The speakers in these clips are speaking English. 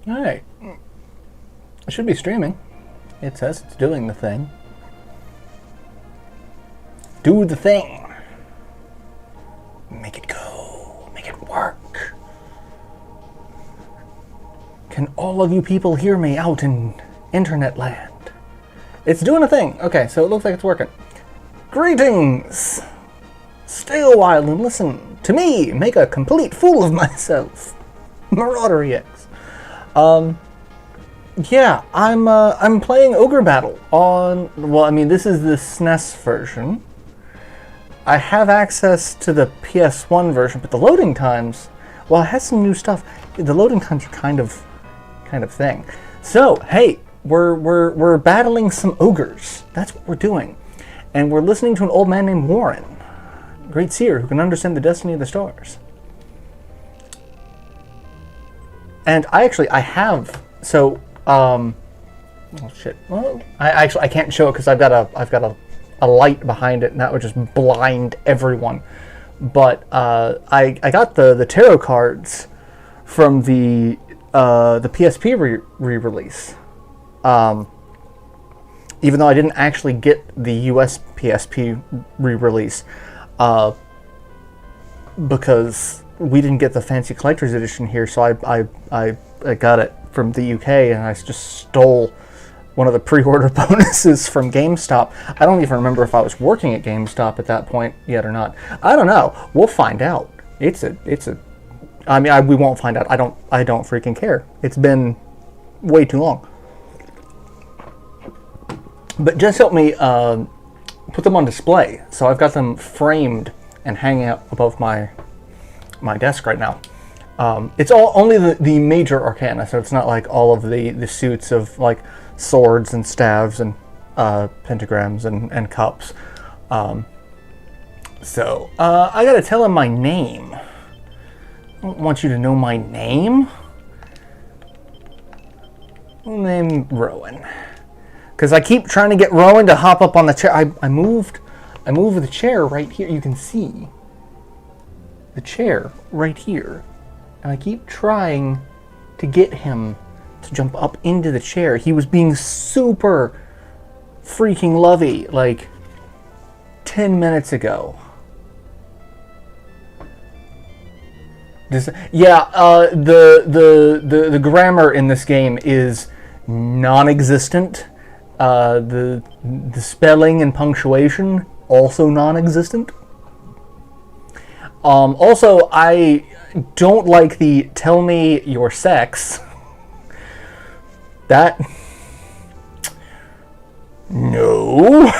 Alright. It should be streaming. It says it's doing the thing. Do the thing. Make it go. Make it work. Can all of you people hear me out in internet land? It's doing a thing. Okay, so it looks like it's working. Greetings! Stay a while and listen to me make a complete fool of myself. Marauder EX. Yeah, I'm playing Ogre Battle on, well, I mean, this is the SNES version. I have access to the PS1 version, but the loading times, well, it has some new stuff. The loading times are kind of thing. So, hey, we're battling some ogres. That's what we're doing. And we're listening to an old man named Warren, great seer who can understand the destiny of the stars. And I have, so, oh shit. Well, I can't show it because I've got a light behind it, and that would just blind everyone. But I got the tarot cards from the PSP re-release. Even though I didn't actually get the US PSP re-release, because we didn't get the fancy collector's edition here, so I got it from the UK, and I just stole one of the pre-order bonuses from GameStop. I don't even remember if I was working at GameStop at that point yet or not. I don't know. We'll find out. I mean, we won't find out. I don't freaking care. It's been way too long. But just help me put them on display. So I've got them framed and hanging up above my desk right now. It's only the major arcana, so it's not like all of the suits of like swords and staves and pentagrams and cups. So I gotta tell him my name. I don't want you to know my name. Name Rowan. Because I keep trying to get Rowan to hop up on the chair. I moved the chair right here. You can see the chair right here. And I keep trying to get him to jump up into the chair. He was being super freaking lovey like 10 minutes ago. The grammar in this game is non-existent. The spelling and punctuation also non-existent. Also, I don't like the "tell me your sex." That no.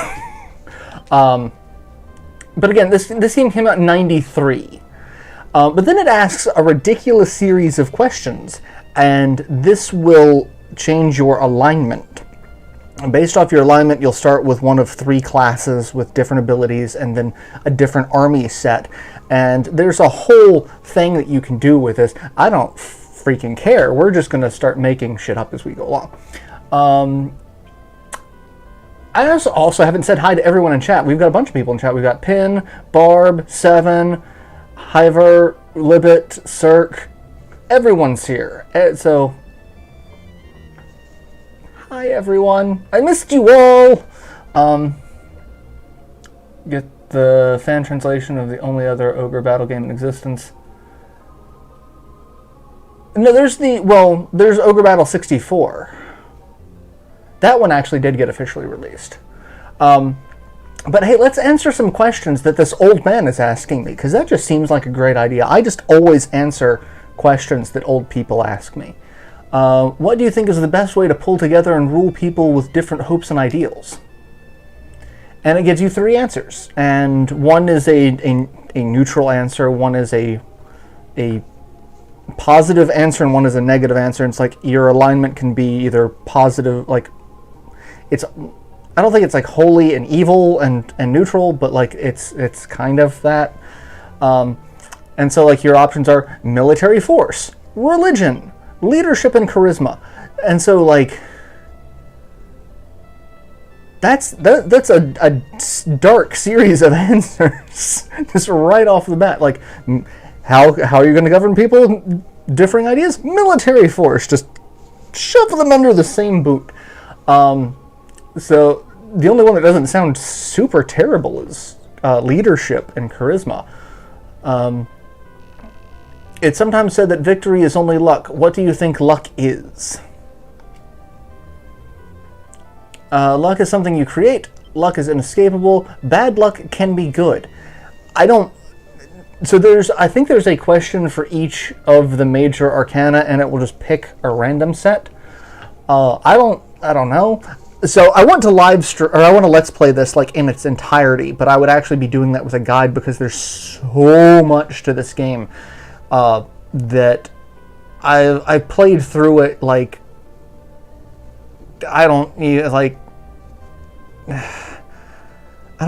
But again, this game came out in '93. But then it asks a ridiculous series of questions, and this will change your alignment. Based off your alignment, you'll start with one of 3 classes with different abilities and then a different army set. And there's a whole thing that you can do with this. I don't freaking care. We're just going to start making shit up as we go along. I also haven't said hi to everyone in chat. We've got a bunch of people in chat. We've got Pin, Barb, Seven, Hiver, Libet, Cirque. Everyone's here. So... hi everyone, I missed you all! Get the fan translation of the only other Ogre Battle game in existence. No, there's Ogre Battle 64. That one actually did get officially released. But hey, let's answer some questions that this old man is asking me, because that just seems like a great idea. I just always answer questions that old people ask me. What do you think is the best way to pull together and rule people with different hopes and ideals? And it gives you 3 answers. And one is a neutral answer, one is a positive answer, and one is a negative answer. And it's like your alignment can be either positive, like I don't think it's like holy and evil and neutral, but like it's kind of that. And so like your options are military force, religion, leadership, and charisma. And so like that's a dark series of answers just right off the bat. Like how are you going to govern people? Differing ideas? Military force. Just shove them under the same boot. So the only one that doesn't sound super terrible is leadership and charisma. It's sometimes said that victory is only luck. What do you think luck is? Luck is something you create. Luck is inescapable. Bad luck can be good. I think there's a question for each of the major arcana, and it will just pick a random set. I don't know. So I want to let's play this like in its entirety, but I would actually be doing that with a guide because there's so much to this game that I played through it like I don't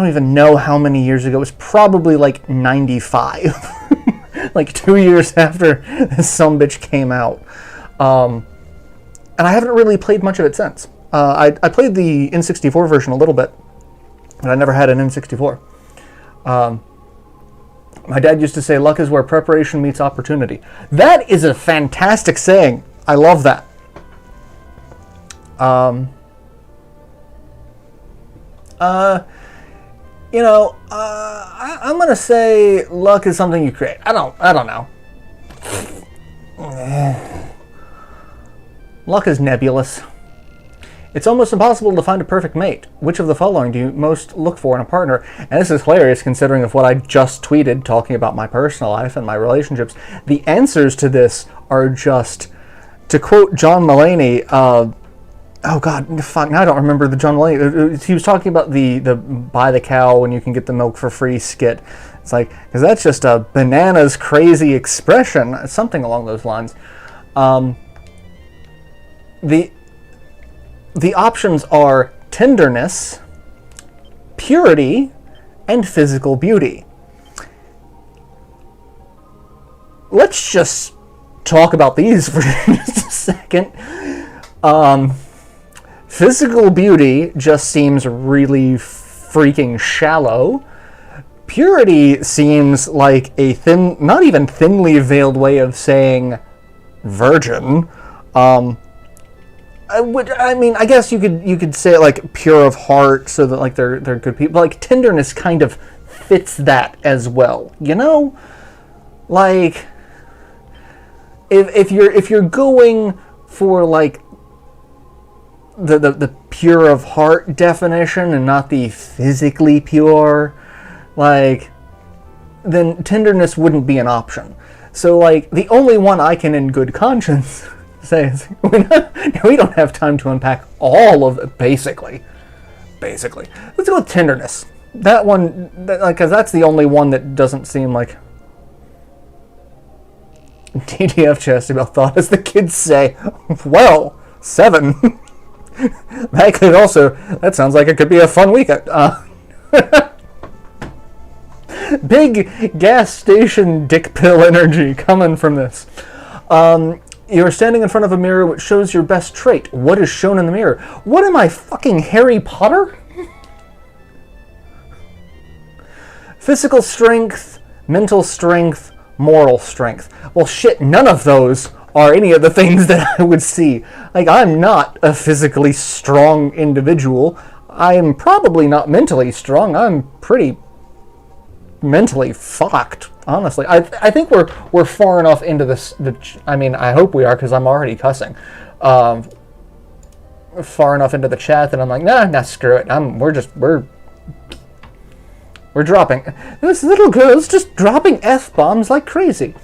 even know how many years ago. It was probably like 95, like 2 years after this sumbitch came out. And I haven't really played much of it since. I played the N64 version a little bit, but I never had an N64. My dad used to say, luck is where preparation meets opportunity. That is a fantastic saying. I love that. I'm gonna say luck is something you create. I don't know. Luck is nebulous. It's almost impossible to find a perfect mate. Which of the following do you most look for in a partner? And this is hilarious considering of what I just tweeted talking about my personal life and my relationships. The answers to this are just, to quote John Mulaney, oh god, fuck, now I don't remember the John Mulaney. He was talking about the buy the cow and you can get the milk for free skit. It's like, because that's just a bananas crazy expression, something along those lines. The options are tenderness, purity, and physical beauty. Let's just talk about these for just a second. Physical beauty just seems really freaking shallow. Purity seems like a not even thinly veiled way of saying virgin. I guess you could say it like pure of heart, so that like they're good people. Like tenderness kind of fits that as well, you know. Like if you're going for like the pure of heart definition and not the physically pure, like then tenderness wouldn't be an option. So like the only one I can in good conscience say we don't have time to unpack all of it. Basically, let's go with tenderness. That one, because that's the only one that doesn't seem like TDF Chastibel thought, as the kids say. Well, 7. That sounds like it could be a fun weekend. Big gas station dick pill energy coming from this. You're standing in front of a mirror which shows your best trait. What is shown in the mirror? What am I, fucking Harry Potter? Physical strength, mental strength, moral strength. Well, shit, none of those are any of the things that I would see. Like, I'm not a physically strong individual. I'm probably not mentally strong. I'm pretty mentally fucked, honestly. I think we're far enough into this. I hope we are, because I'm already cussing. Far enough into the chat that I'm like, nah, screw it. We're dropping. This little girl's just dropping F-bombs like crazy.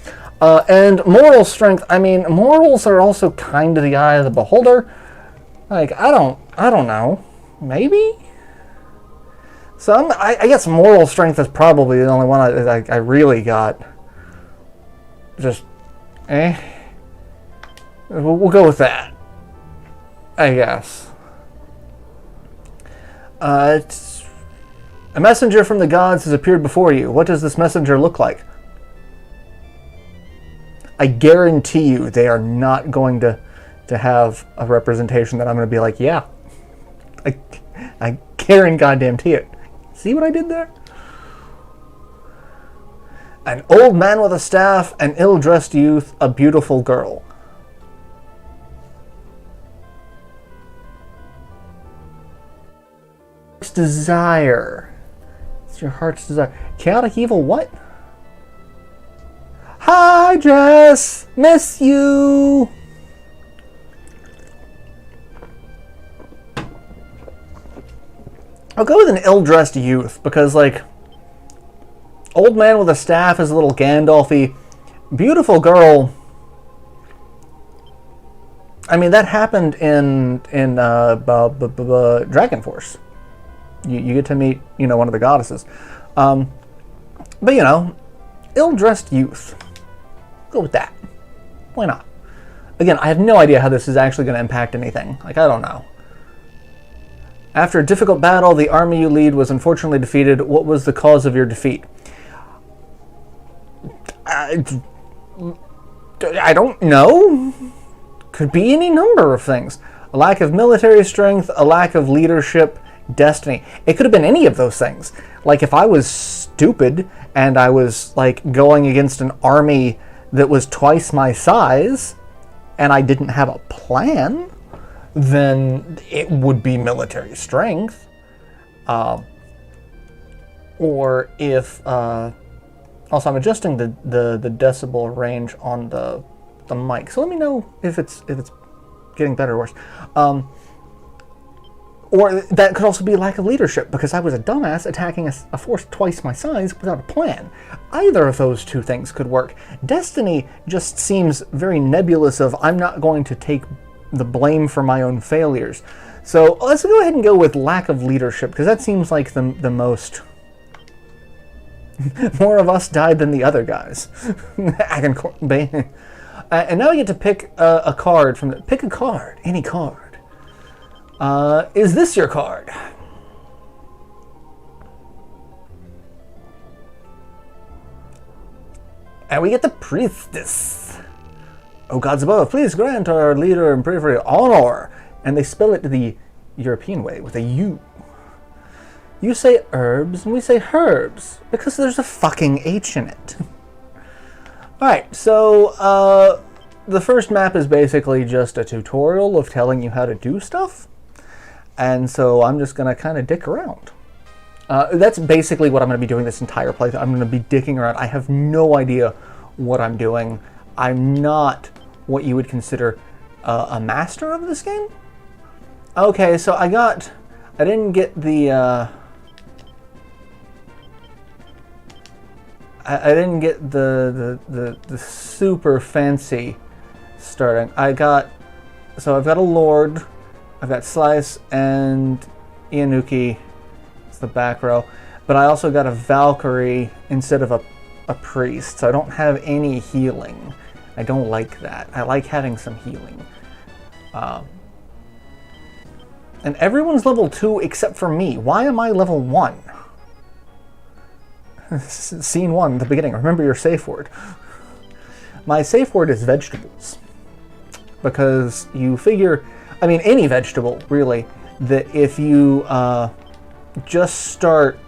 And moral strength. Morals are also kind of the eye of the beholder. Like, I don't know. Maybe. So I guess moral strength is probably the only one I really got. Just, We'll go with that, I guess. It's a messenger from the gods has appeared before you. What does this messenger look like? I guarantee you they are not going to have a representation that I'm going to be like, yeah. I guarantee it. See what I did there? An old man with a staff, an ill-dressed youth, a beautiful girl. desire. It's your heart's desire. Chaotic evil what? Hi, Jess! Miss you! I'll go with an ill-dressed youth, because, like, old man with a staff is a little Gandalf-y. Beautiful girl. I mean, that happened in Dragon Force. You get to meet, you know, one of the goddesses. But, you know, ill-dressed youth. Go with that. Why not? Again, I have no idea how this is actually going to impact anything. Like, I don't know. After a difficult battle, the army you lead was unfortunately defeated. What was the cause of your defeat? I don't know. Could be any number of things. A lack of military strength, a lack of leadership, destiny. It could have been any of those things. Like, if I was stupid and I was, like, going against an army that was twice my size and I didn't have a plan, then it would be military strength. Or if... also, I'm adjusting the decibel range on the mic, so let me know if it's getting better or worse. Or that could also be a lack of leadership, because I was a dumbass attacking a force twice my size without a plan. Either of those two things could work. Destiny just seems very nebulous of, I'm not going to take the blame for my own failures. So let's go ahead and go with lack of leadership, because that seems like the most... More of us died than the other guys. And now we get to pick a card from the... Pick a card. Any card. Is this your card? And we get the Priestess. O gods above, please grant our leader and bravery honor. And they spell it the European way with a U. You say herbs, and we say herbs, because there's a fucking H in it. Alright, so the first map is basically just a tutorial of telling you how to do stuff. And so I'm just going to kind of dick around. That's basically what I'm going to be doing this entire playthrough. I'm going to be dicking around. I have no idea what I'm doing. I'm not what you would consider a master of this game. Okay, so I didn't get the... I didn't get the super fancy starting. I've got a Lord, I've got Slice and Ianuki. It's the back row. But I also got a Valkyrie instead of a priest, so I don't have any healing. I don't like that. I like having some healing. And everyone's level 2 except for me. Why am I level 1? Scene 1 at the beginning. Remember your safe word. My safe word is vegetables. Because you figure, I mean any vegetable really, that if you just start,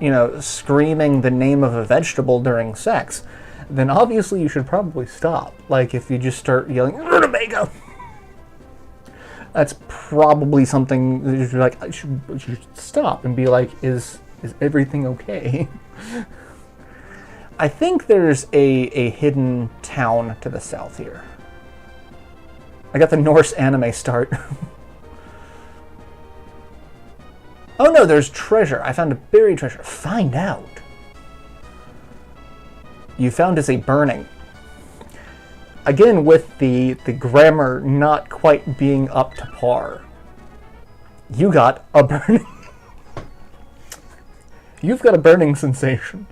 you know, screaming the name of a vegetable during sex, then obviously you should probably stop. Like if you just start yelling, rutabaga! That's probably something that you're like, you should stop and be like, is everything okay? I think there's a hidden town to the south here. I got the Norse anime start. Oh no, there's treasure. I found a buried treasure. Find out. You found is a burning. Again, with the grammar not quite being up to par. You got a burning. You've got a burning sensation.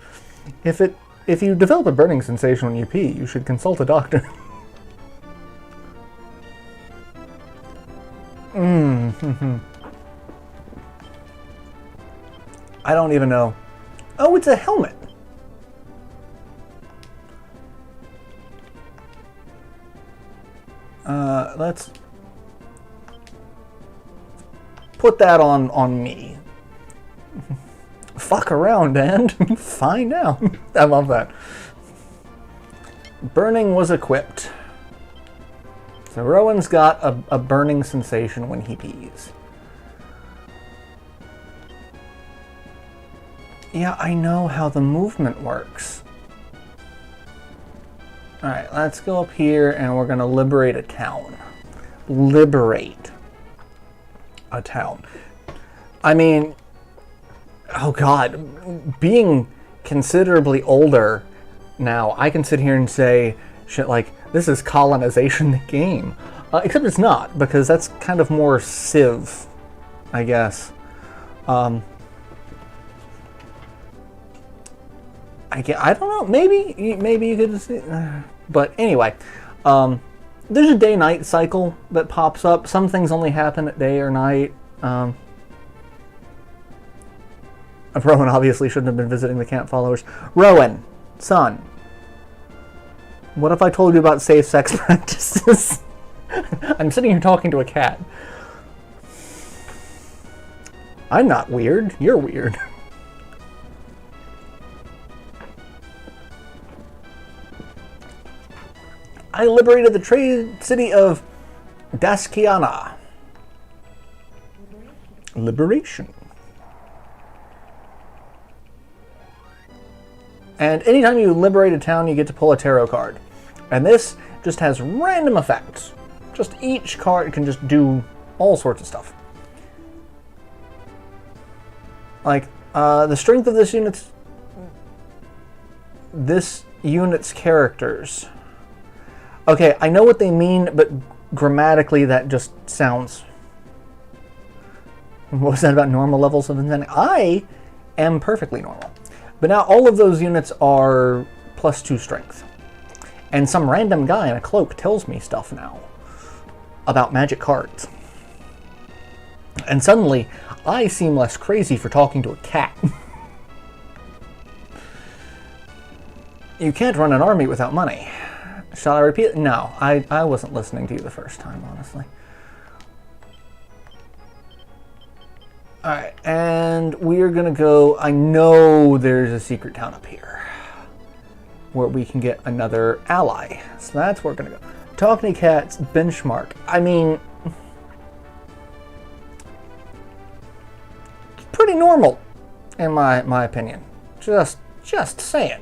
If you develop a burning sensation when you pee, you should consult a doctor. I don't even know. Oh, it's a helmet. Let's put that on me. Fuck around and find out. I love that. Burning was equipped. So Rowan's got a burning sensation when he pees. Yeah, I know how the movement works. Alright, let's go up here and we're going to liberate a town. Liberate a town. I mean, oh god, being considerably older now, I can sit here and say shit like, this is colonization the game. Except it's not, because that's kind of more Civ, I guess. I don't know, maybe you could just, but anyway, there's a day-night cycle that pops up. Some things only happen at day or night. Rowan obviously shouldn't have been visiting the camp followers. Rowan, son, what if I told you about safe sex practices? I'm sitting here talking to a cat. I'm not weird, you're weird. I liberated the trade city of Daskiana. Liberation. And anytime you liberate a town, you get to pull a tarot card. And this just has random effects. Just each card can just do all sorts of stuff. Like, the strength of this unit's characters. Okay, I know what they mean, but grammatically that just sounds... What was that about normal levels of insanity? I am perfectly normal. But now all of those units are +2 strength. And some random guy in a cloak tells me stuff now about magic cards. And suddenly, I seem less crazy for talking to a cat. You can't run an army without money. Shall I repeat it? No, I wasn't listening to you the first time, honestly. Alright, and we're gonna go... I know there's a secret town up here where we can get another ally. So that's where we're gonna go. Talking to cats, benchmark. I mean... pretty normal, in my opinion. Just saying.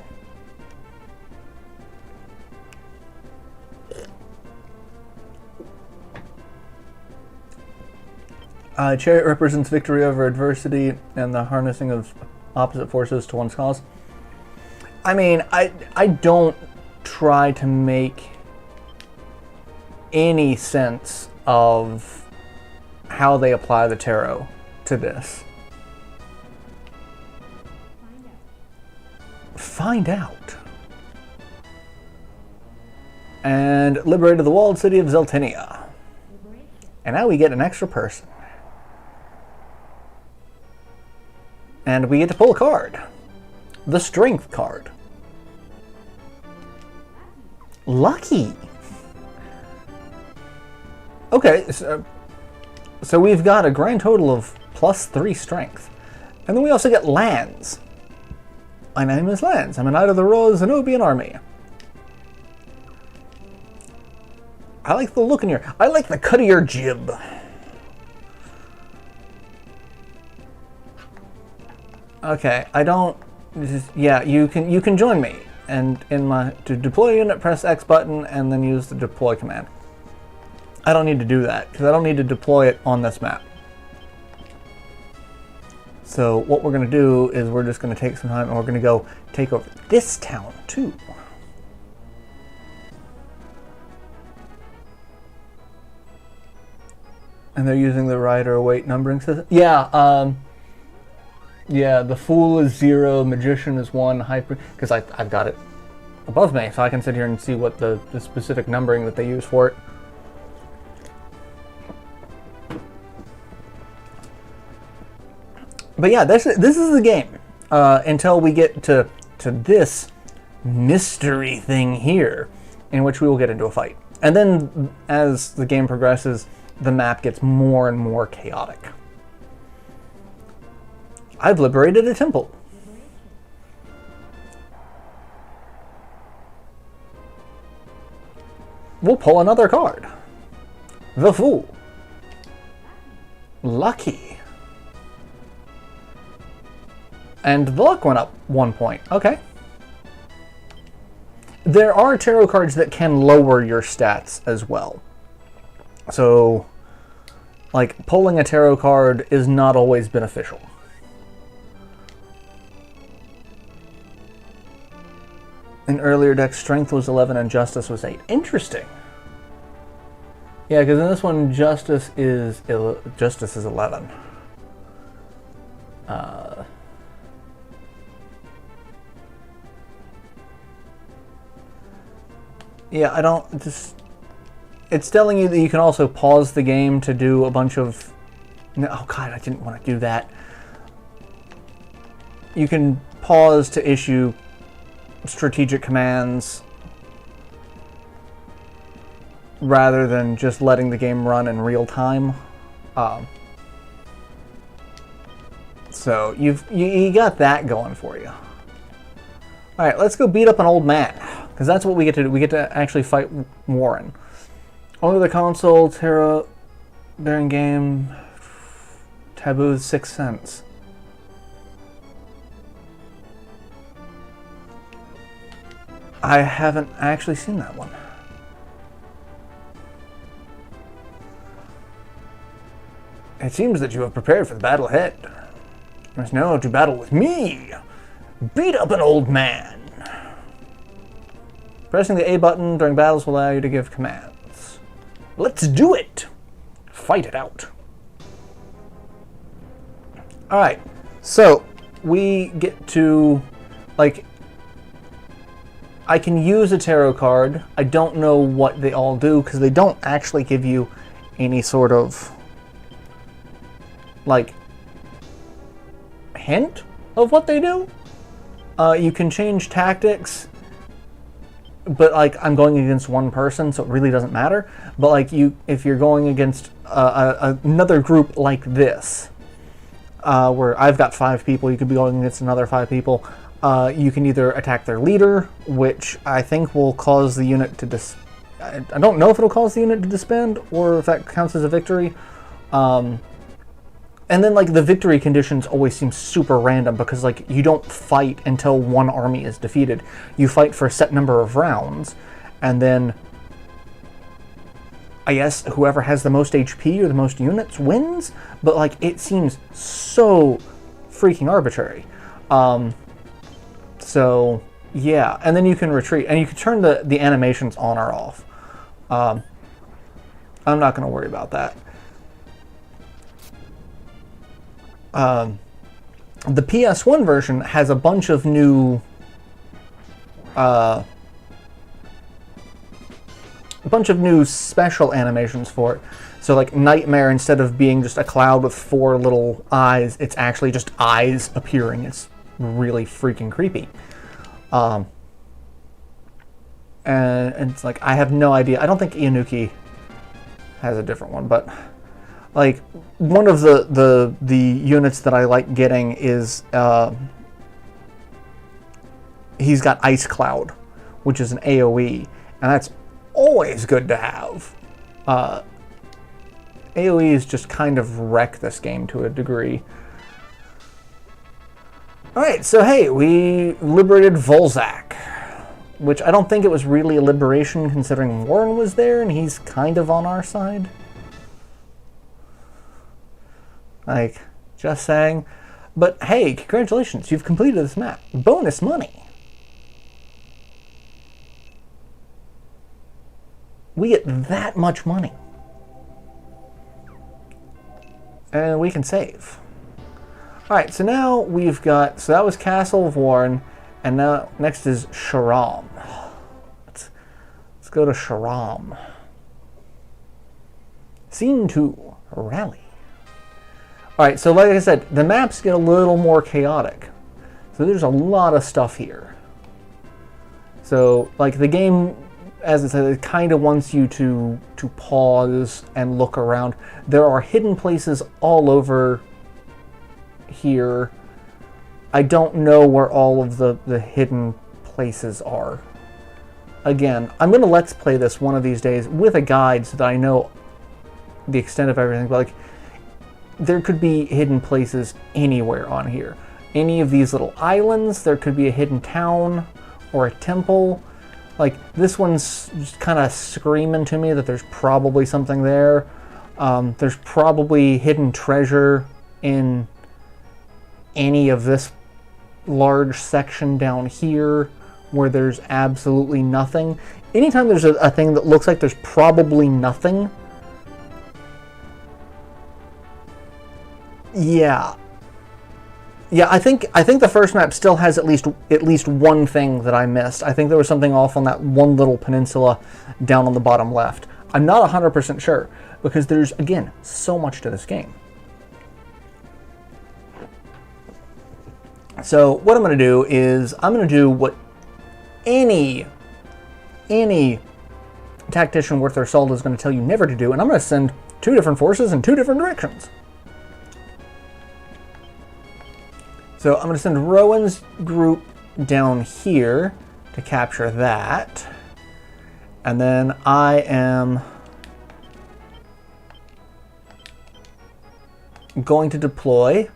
Chariot represents victory over adversity and the harnessing of opposite forces to one's cause. I mean, I don't try to make any sense of how they apply the tarot to this. Find out. And liberated the walled city of Zeltinia. And now we get an extra person. And we get to pull a card. The Strength card. Lucky! Okay, so we've got a grand total of +3 strength. And then we also get lands. My name is Lance. I'm a knight of the Royal Zenobian army. I like the look in your... I like the cut of your jib. Okay, I don't... Yeah, you can join me. And to deploy a unit, press X button and then use the deploy command. I don't need to do that, because I don't need to deploy it on this map. So what we're going to do is we're just going to take some time and we're going to go take over this town too. And they're using the rider weight numbering system. Yeah, yeah, the Fool is 0, Magician is 1, Hyper... Because I've got it above me, so I can sit here and see what the specific numbering that they use for it. But yeah, this is the game until we get to this mystery thing here, in which we will get into a fight. And then, as the game progresses, the map gets more and more chaotic. I've liberated a temple. We'll pull another card. The Fool. Lucky. And the luck went up 1 point. Okay. There are tarot cards that can lower your stats as well. So, like, pulling a tarot card is not always beneficial. In earlier decks, Strength was 11 and Justice was 8. Interesting. Yeah, because in this one, Justice is 11. Yeah, I don't just... It's telling you that you can also pause the game to do a bunch of... No, oh god, I didn't want to do that. You can pause to issue strategic commands rather than just letting the game run in real time. So you got that going for you. Alright, let's go beat up an old man, because that's what we get to do. We get to actually fight Warren. Only the console, Terra, bearing game, Taboo, 6 cents. I haven't actually seen that one. It seems that you have prepared for the battle ahead. You must know to battle with me. Beat up an old man. Pressing the A button during battles will allow you to give commands. Let's do it. Fight it out. Alright, so we get to, like, I can use a tarot card. I don't know what they all do because they don't actually give you any sort of, like, hint of what they do. You can change tactics, but, like, I'm going against one person, so it really doesn't matter. But, like, if you're going against another group like this, where I've got 5 people, you could be going against another 5 people. You can either attack their leader, which I think will cause the unit to I don't know if it'll cause the unit to disband, or if that counts as a victory. And then, like, the victory conditions always seem super random, because, like, you don't fight until one army is defeated. You fight for a set number of rounds, and then, I guess, whoever has the most HP or the most units wins, but, like, it seems so freaking arbitrary. So, yeah, and then you can retreat, and you can turn the animations on or off. I'm not going to worry about that. The PS1 version has a bunch of new special animations for it. So, like, Nightmare, instead of being just a cloud with 4 little eyes, it's actually just eyes appearing. It's really freaking creepy. And it's like, I have no idea. I don't think Ianuki has a different one, but, like, one of the units that I like getting is he's got Ice Cloud, which is an AoE, and that's always good to have. AoEs just kind of wreck this game to a degree. Alright, so hey, we liberated Volzak, which I don't think it was really a liberation considering Warren was there and he's kind of on our side. Like, just saying. But hey, congratulations, you've completed this map. Bonus money. We get that much money. And we can save. Alright, so now we've got, so that was Castle of Warren, and now next is Sharam. Let's go to Sharam. Scene 2, Rally. Alright, so like I said, the maps get a little more chaotic. So there's a lot of stuff here. So, like, the game, as I said, it kind of wants you to pause and look around. There are hidden places all over here. I don't know where all of the hidden places are. Again, I'm going to let's play this one of these days with a guide so that I know the extent of everything. But, like, there could be hidden places anywhere on here. any of these little islands. There could be a hidden town or a temple. Like, this one's just kind of screaming to me that there's probably something there. There's probably hidden treasure in any of this large section down here where there's absolutely nothing. Anytime there's a thing that looks like there's probably nothing, yeah, I think the first map still has at least one thing that I missed. I think there was something off on that one little peninsula down on the bottom left. I'm not 100% sure because there's, again, so much to this game. So what I'm going to do is I'm going to do what any tactician worth their salt is going to tell you never to do, and I'm going to send 2 different forces in 2 different directions. So I'm going to send Rowan's group down here to capture that. And then I am going to deploy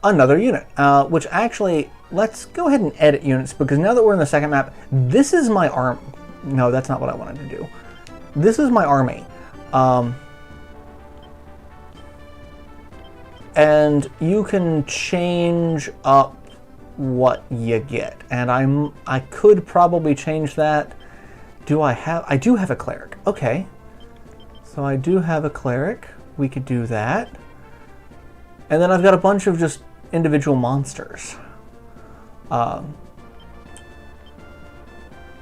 another unit, which actually, let's go ahead and edit units, because now that we're in the second map, this is my arm. No, that's not what I wanted to do. This is my army. And you can change up what you get. And I could probably change that. I do have a cleric. Okay. So I do have a cleric. We could do that. And then I've got a bunch of just individual monsters.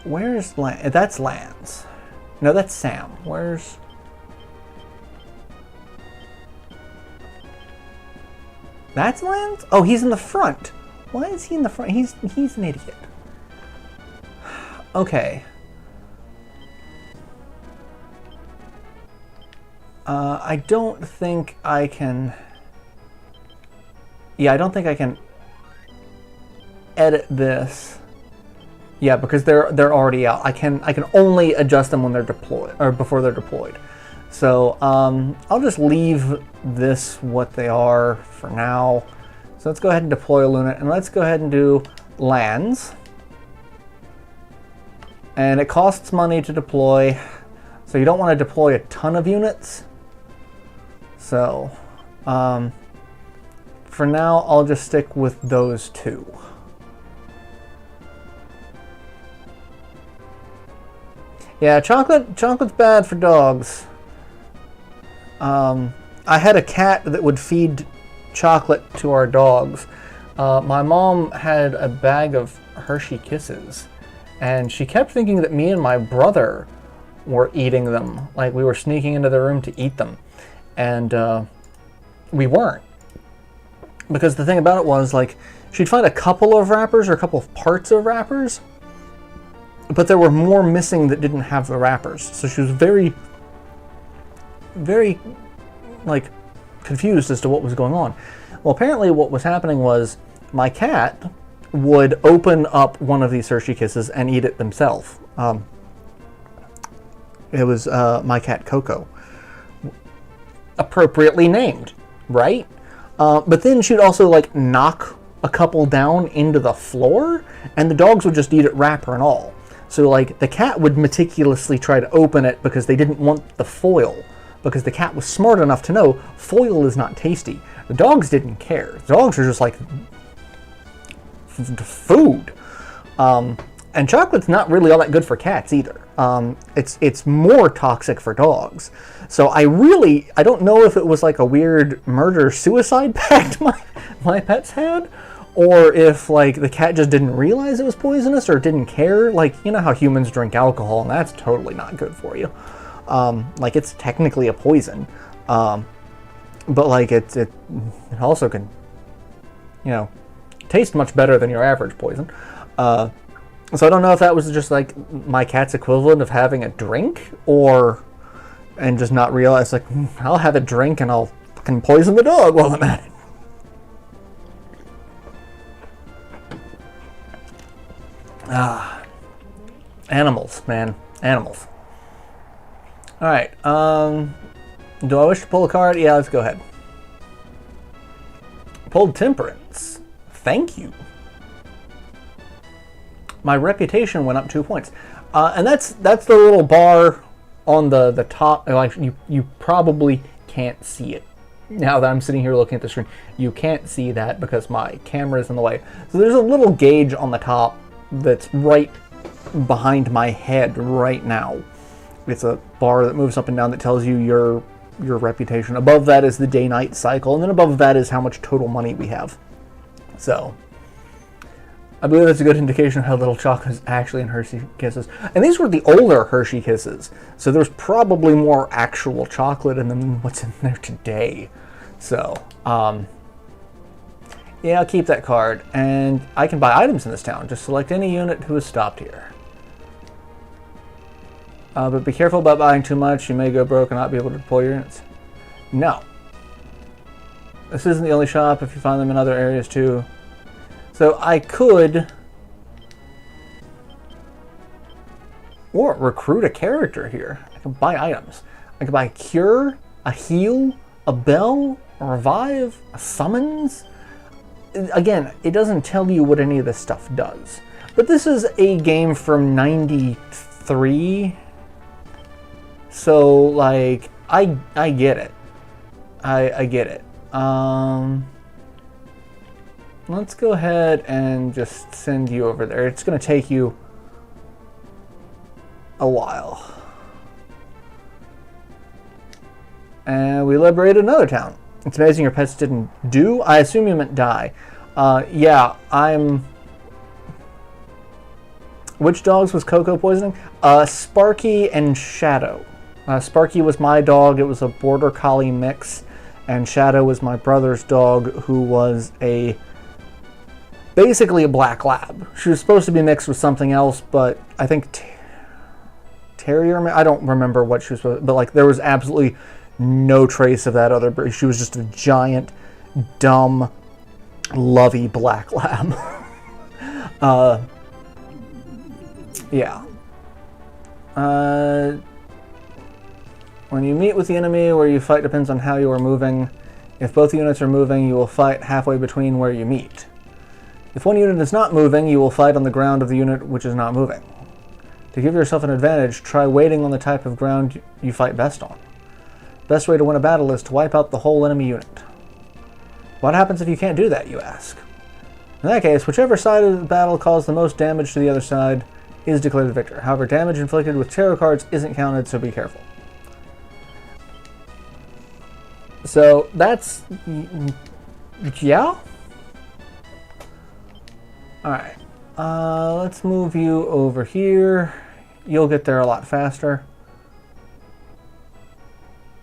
Where's Lance? That's Lance. No, that's Sam. Where's... That's Lance? Oh, he's in the front. Why is he in the front? He's an idiot. Okay. I don't think I can... Yeah, I don't think I can edit this. Yeah, because they're already out. I can only adjust them when they're deployed, or before they're deployed. So I'll just leave this what they are for now. So let's go ahead and deploy a Luna, and let's go ahead and do lands. And it costs money to deploy, so you don't want to deploy a ton of units. So for now, I'll just stick with those 2. Yeah, chocolate's bad for dogs. I had a cat that would feed chocolate to our dogs. My mom had a bag of Hershey Kisses, and she kept thinking that me and my brother were eating them, like we were sneaking into the room to eat them, and we weren't. Because the thing about it was, like, she'd find a couple of wrappers or a couple of parts of wrappers, but there were more missing that didn't have the wrappers. So she was very, very, like, confused as to what was going on. Well, apparently what was happening was my cat would open up one of these Hershey Kisses and eat it themselves. It was my cat Coco. Appropriately named, right? But then she'd also, like, knock a couple down into the floor, and the dogs would just eat it wrapper and all. So, like, the cat would meticulously try to open it because they didn't want the foil, because the cat was smart enough to know foil is not tasty. The dogs didn't care. The dogs are just like food. And chocolate's not really all that good for cats either. It's more toxic for dogs. So I don't know if it was like a weird murder-suicide pact my pets had, or if, like, the cat just didn't realize it was poisonous or didn't care. Like, you know how humans drink alcohol, and that's totally not good for you. Like, it's technically a poison. But, like, it also can, you know, taste much better than your average poison. So I don't know if that was just, like, my cat's equivalent of having a drink, and just not realize, like, I'll have a drink and I'll fucking poison the dog while I'm at it. Animals, man. Animals. Alright, do I wish to pull a card? Yeah, let's go ahead. Pulled Temperance. Thank you. My reputation went up 2 points. And that's the little bar on the top. Like you probably can't see it. Now that I'm sitting here looking at the screen, you can't see that because my camera is in the way. So there's a little gauge on the top that's right behind my head right now. It's a bar that moves up and down that tells you your reputation. Above that is the day-night cycle, and then above that is how much total money we have. So I believe that's a good indication of how little chocolate is actually in Hershey Kisses. And these were the older Hershey Kisses, so there's probably more actual chocolate in them than what's in there today. So, yeah, I'll keep that card. And I can buy items in this town. Just select any unit who has stopped here. But be careful about buying too much. You may go broke and not be able to deploy your units. No. This isn't the only shop if you find them in other areas too. So I could... or recruit a character here. I can buy items. I can buy a cure, a heal, a bell, a revive, a summons. Again, it doesn't tell you what any of this stuff does. But this is a game from '93. So, like, I get it. I get it. Let's go ahead and just send you over there. It's going to take you a while. And we liberated another town. It's amazing your pets didn't do. I assume you meant die. Yeah, I'm... Which dogs was Coco poisoning? Sparky and Shadow. Sparky was my dog. It was a Border Collie mix. And Shadow was my brother's dog, who was basically a black lab. She was supposed to be mixed with something else, but I think Terrier? I don't remember what she was supposed to, but like there was absolutely no trace of that other breed. She was just a giant, dumb, lovey black lab. Yeah. When you meet with the enemy, where you fight depends on how you are moving. If both units are moving, you will fight halfway between where you meet. If one unit is not moving, you will fight on the ground of the unit which is not moving. To give yourself an advantage, try waiting on the type of ground you fight best on. Best way to win a battle is to wipe out the whole enemy unit. What happens if you can't do that, you ask? In that case, whichever side of the battle caused the most damage to the other side is declared the victor. However, damage inflicted with tarot cards isn't counted, so be careful. So that's... yeah? Alright. Let's move you over here. You'll get there a lot faster.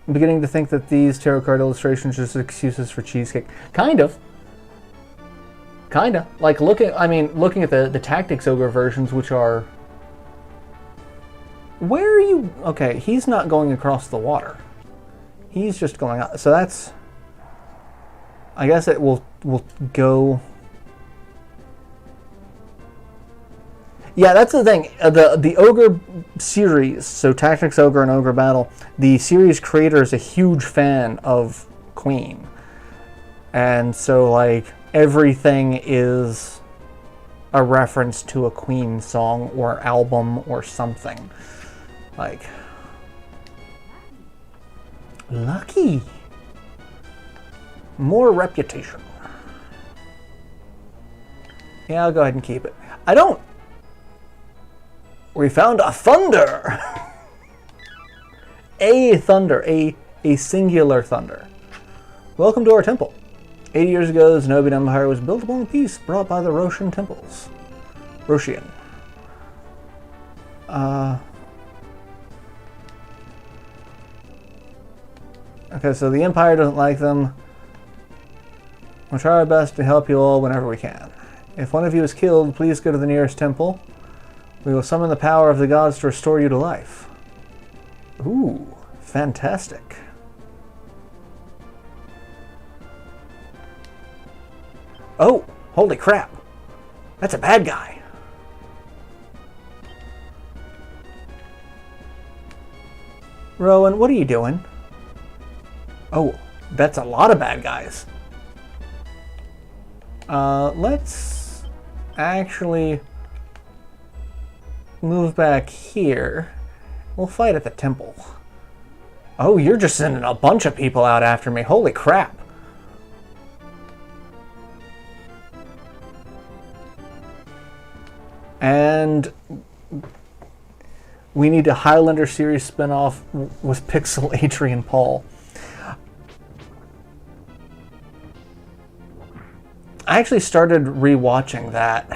I'm beginning to think that these tarot card illustrations are just excuses for cheesecake. Kind of. Kinda. Like looking at the Tactics Ogre versions, which are... Where are you? Okay, he's not going across the water. He's just going out. So that's... I guess it will go... Yeah, that's the thing. The Ogre series, so Tactics Ogre and Ogre Battle, the series creator is a huge fan of Queen. And so, like, everything is a reference to a Queen song or album or something. Like... Lucky! More reputation. Yeah, I'll go ahead and keep it. I don't... We found a thunder! A thunder. A singular thunder. Welcome to our temple. 80 years ago, the Zenobia Empire was built upon peace brought by the Roshan temples. Roshian. Okay, so the Empire doesn't like them. We'll try our best to help you all whenever we can. If one of you is killed, please go to the nearest temple. We will summon the power of the gods to restore you to life. Ooh, fantastic. Oh, holy crap. That's a bad guy. Rowan, what are you doing? Oh, that's a lot of bad guys. Let's actually move back here. We'll fight at the temple. Oh, you're just sending a bunch of people out after me. Holy crap. And we need a Highlander series spinoff with Pixel, Adrian Paul. I actually started rewatching that.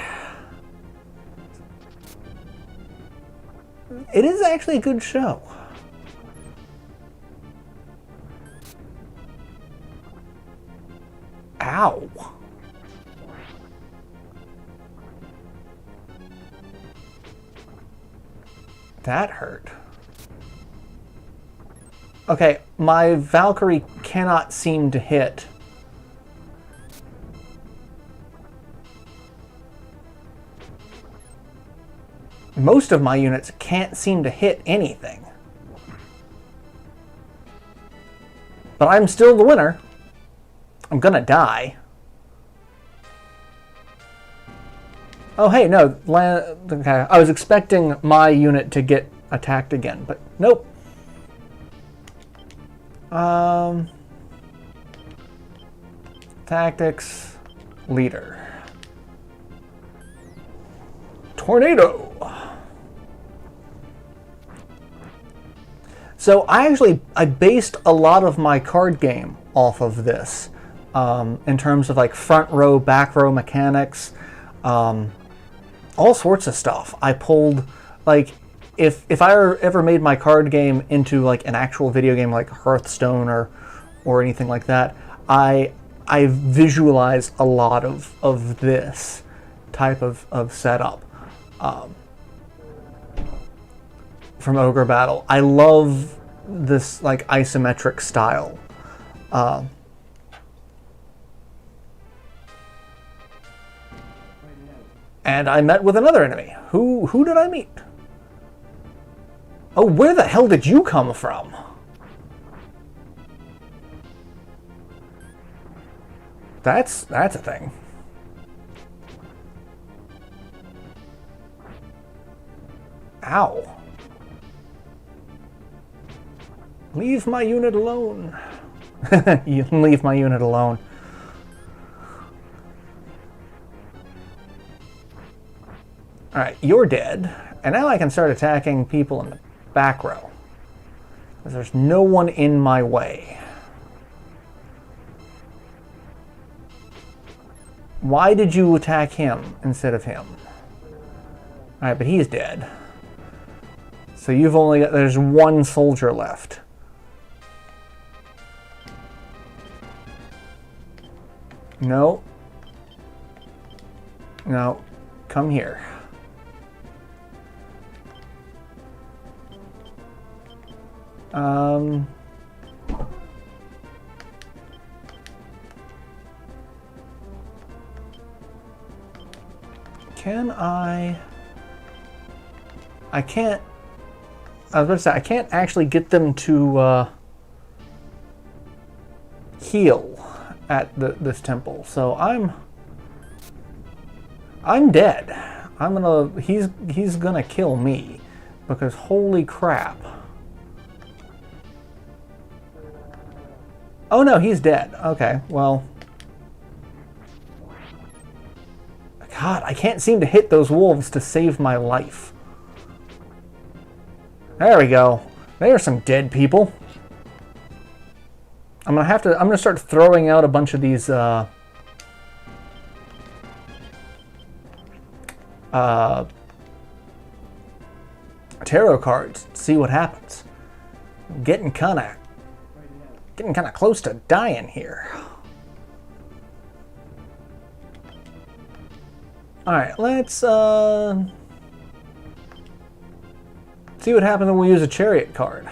It is actually a good show. Ow. That hurt. Okay, my Valkyrie cannot seem to hit. Most of my units can't seem to hit anything. But I'm still the winner. I'm gonna die. Oh, hey, no. Okay. I was expecting my unit to get attacked again, but nope. Tactics, leader. Tornado. So I based a lot of my card game off of this, in terms of like front row, back row mechanics, all sorts of stuff. I pulled, like, if I ever made my card game into like an actual video game like Hearthstone or anything like that, I visualize a lot of this type of setup. From Ogre Battle. I love this like isometric style. And I met with another enemy. Who did I meet? Oh, where the hell did you come from? That's a thing. Ow. Leave my unit alone. You can leave my unit alone. Alright, you're dead. And now I can start attacking people in the back row. Because there's no one in my way. Why did you attack him instead of him? Alright, but he's dead. So you've only got, there's one soldier left. No. No. Come here. Can I can't. I was about to say, I can't actually get them to heal at this temple, so I'm dead. He's gonna kill me, because holy crap. Oh no, he's dead. Okay, well. God, I can't seem to hit those wolves to save my life. There we go. There's some dead people. I'm gonna start throwing out a bunch of these tarot cards, see what happens. I'm getting kinda close to dying here. Alright, let's see what happens when we use a chariot card.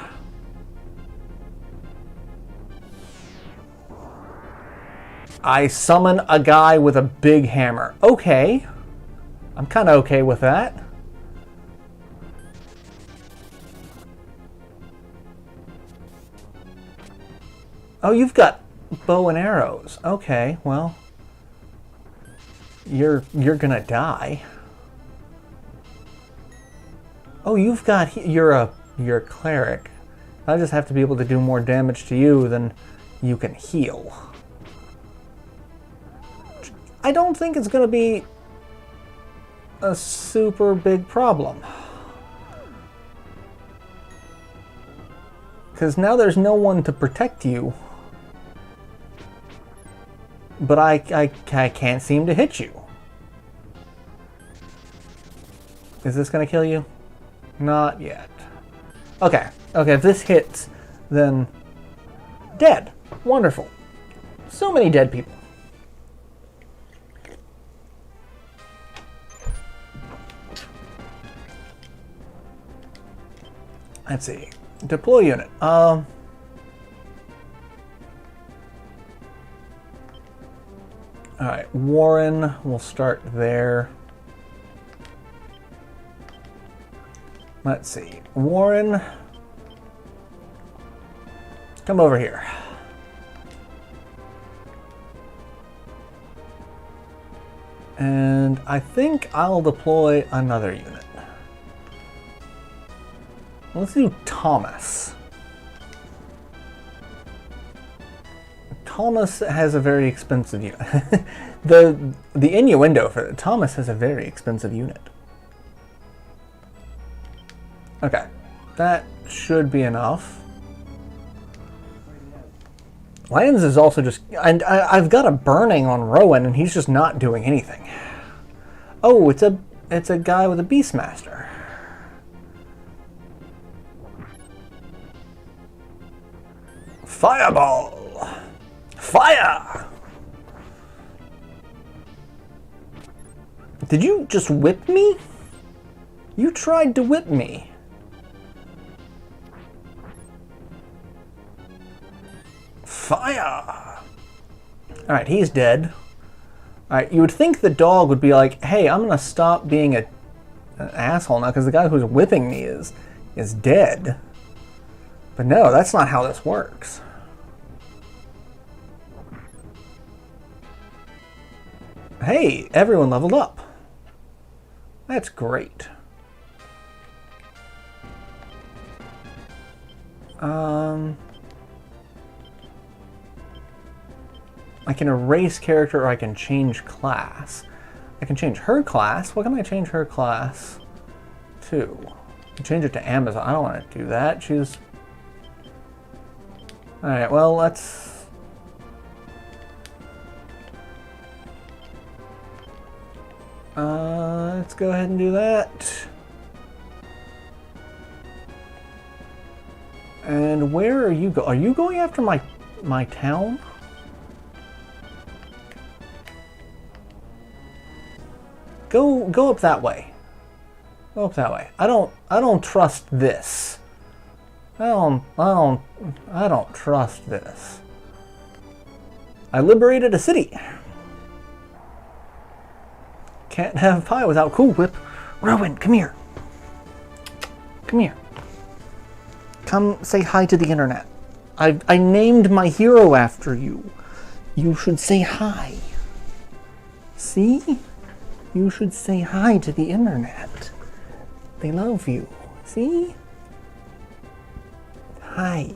I summon a guy with a big hammer. Okay. I'm kind of okay with that. Oh, you've got bow and arrows. Okay, well. you're gonna die. Oh, you're a cleric. I just have to be able to do more damage to you than you can heal. I don't think it's gonna be a super big problem. Because now there's no one to protect you. But I can't seem to hit you. Is this gonna kill you? Not yet. Okay, if this hits, then dead. Wonderful. So many dead people. Let's see. Deploy unit. Alright, Warren, we'll start there. Let's see. Warren, come over here. And I think I'll deploy another unit. Let's do Thomas. Thomas has a very expensive unit. the innuendo for it, Thomas has a very expensive unit. Okay, that should be enough. Lance is also just, and I've got a burning on Rowan, and he's just not doing anything. Oh, it's a guy with a Beastmaster. Fireball! Fire! Did you just whip me? You tried to whip me. Fire! Alright, he's dead. Alright, you would think the dog would be like, hey, I'm gonna stop being an asshole now because the guy who's whipping me is dead. But no, that's not how this works. Hey, everyone leveled up. That's great. I can erase character or I can change class. I can change her class. What can I change her class to? Change it to Amazon. I don't want to do that. She's... Alright, well, let's go ahead and do that. And where are you Are you going after my town? Go up that way. Go up that way. I don't trust this. I don't trust this. I liberated a city. Can't have pie without Cool Whip. Rowan, come here. Come here. Come say hi to the internet. I named my hero after you. You should say hi. See? You should say hi to the internet. They love you. See? Hi.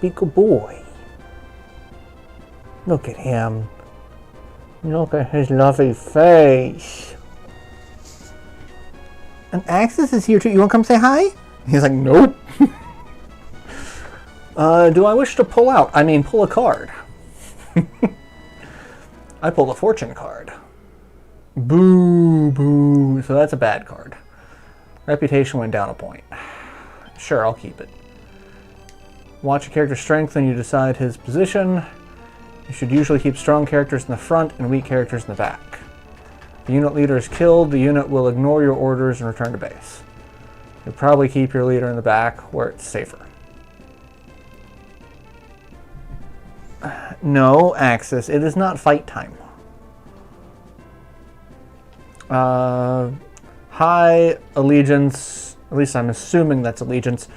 Be a good boy. Look at him. Look at his lovely face. And Axis is here too. You want to come say hi? He's like, nope. Do I wish to pull out? I mean, pull a card. I pulled a fortune card. Boo, boo. So that's a bad card. Reputation went down a point. Sure, I'll keep it. Watch a character's strength and you decide his position. You should usually keep strong characters in the front and weak characters in the back. If the unit leader is killed, the unit will ignore your orders and return to base. You'll probably keep your leader in the back where it's safer. No, Axis, it is not fight time. High allegiance, at least I'm assuming that's allegiance.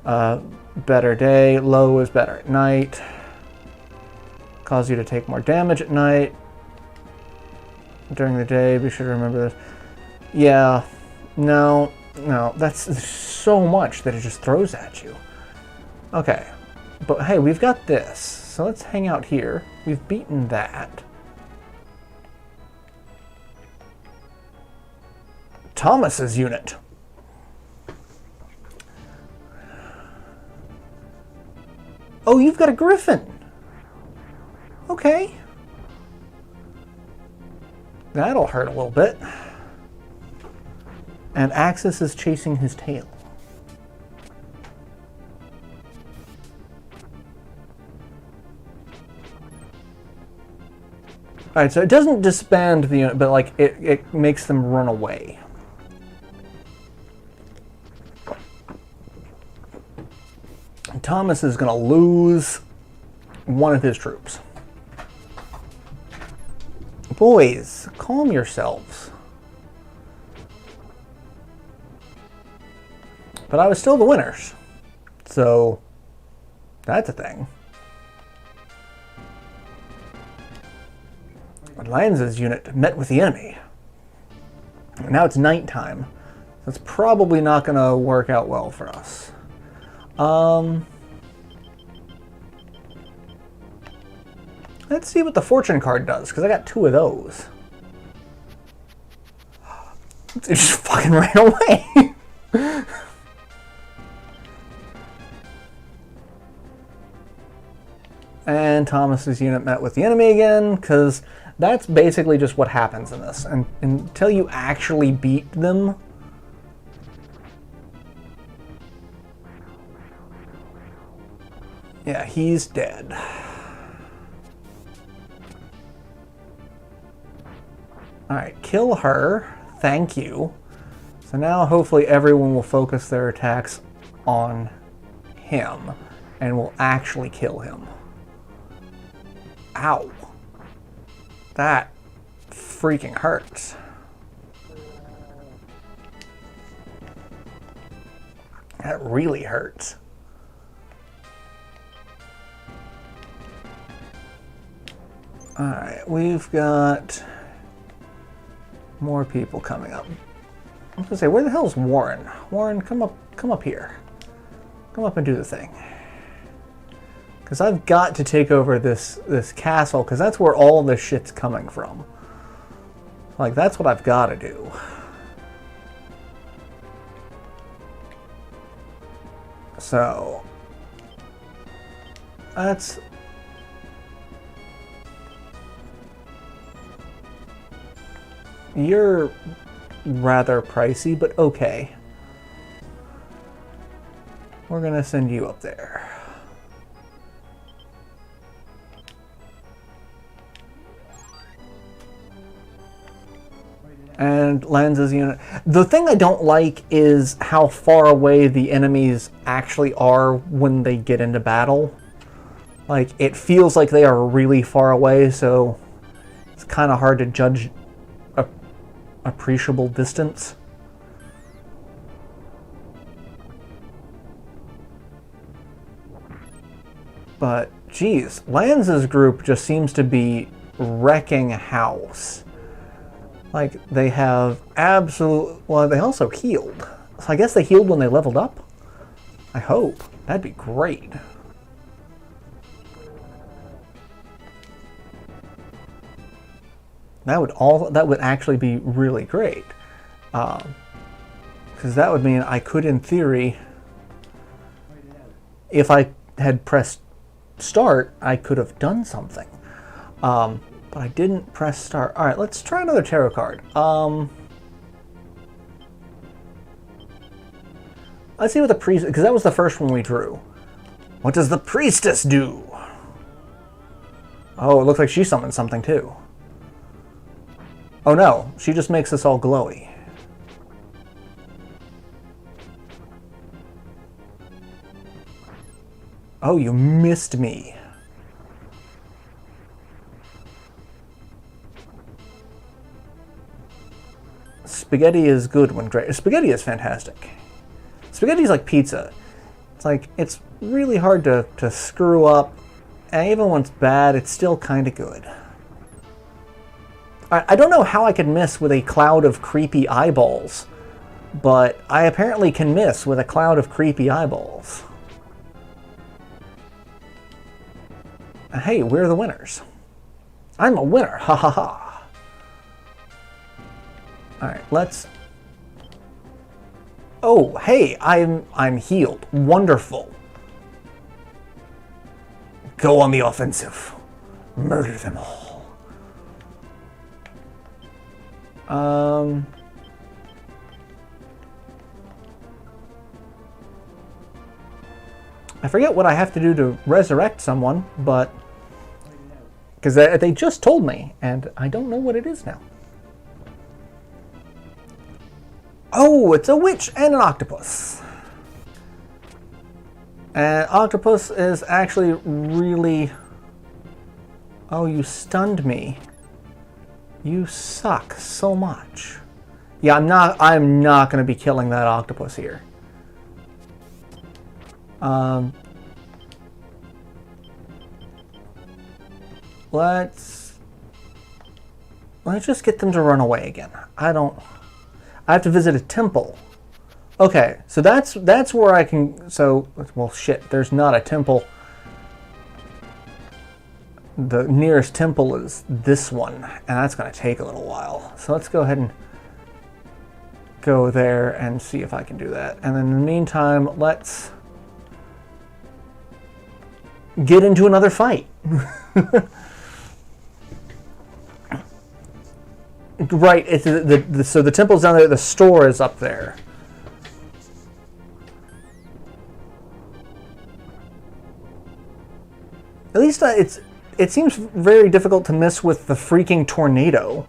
Better day, low is better at night. Cause you to take more damage at night. During the day, be sure to remember this. Yeah, no, that's so much that it just throws at you. Okay, but hey, we've got this. So let's hang out here. We've beaten that. Thomas's unit. Oh, you've got a griffin. Okay. That'll hurt a little bit. And Axis is chasing his tail. Alright, so it doesn't disband the unit, but like it makes them run away. And Thomas is going to lose one of his troops. Boys, calm yourselves. But I was still the winners. So, that's a thing. Lanza's unit met with the enemy. Now it's nighttime. That's probably not going to work out well for us. Let's see what the fortune card does, because I got 2 of those. It just fucking ran away. And Thomas's unit met with the enemy again, because that's basically just what happens in this. And until you actually beat them, yeah, he's dead. Alright, kill her. Thank you. So now hopefully everyone will focus their attacks on him and will actually kill him. Ow. That freaking hurts. That really hurts. Alright, we've got more people coming up. I was gonna say, where the hell is Warren? Warren, come up here. Come up and do the thing. Because I've got to take over this castle, because that's where all this shit's coming from. Like, that's what I've got to do. So, that's... You're rather pricey, but okay. We're going to send you up there. And Lanza's unit. The thing I don't like is how far away the enemies actually are when they get into battle. Like, it feels like they are really far away, so it's kind of hard to judge appreciable distance. But, geez, Lanza's group just seems to be wrecking house. Like, they have absolute... Well, they also healed. So I guess they healed when they leveled up? I hope. That'd be great. That would actually be really great. Because that would mean I could, in theory... If I had pressed start, I could have done something. But I didn't press start. Alright, let's try another tarot card. Let's see what the priest... Because that was the first one we drew. What does the priestess do? Oh, it looks like she summoned something too. Oh no, she just makes us all glowy. Oh, you missed me. Spaghetti is good when great. Spaghetti is fantastic. Spaghetti is like pizza. It's like, it's really hard to screw up And even when it's bad, it's still kind of good. I don't know how I could miss with a cloud of creepy eyeballs, but I apparently can miss with a cloud of creepy eyeballs. Hey, we're the winners. I'm a winner, ha ha ha. Alright, let's... Oh, hey, I'm healed. Wonderful. Go on the offensive. Murder them all. I forget what I have to do to resurrect someone, but... Because they just told me, and I don't know what it is now. Oh, it's a witch and an octopus. And octopus is actually really... Oh, you stunned me. You suck so much. Yeah, I'm not going to be killing that octopus here. Let's just get them to run away again. I have to visit a temple. Okay, so that's where I can... So, well, shit, there's not a temple. The nearest temple is this one, and that's going to take a little while. So let's go ahead and go there and see if I can do that. And then in the meantime, let's get into another fight. Right, it's so the temple's down there, the store is up there. At least it seems very difficult to miss with the freaking tornado.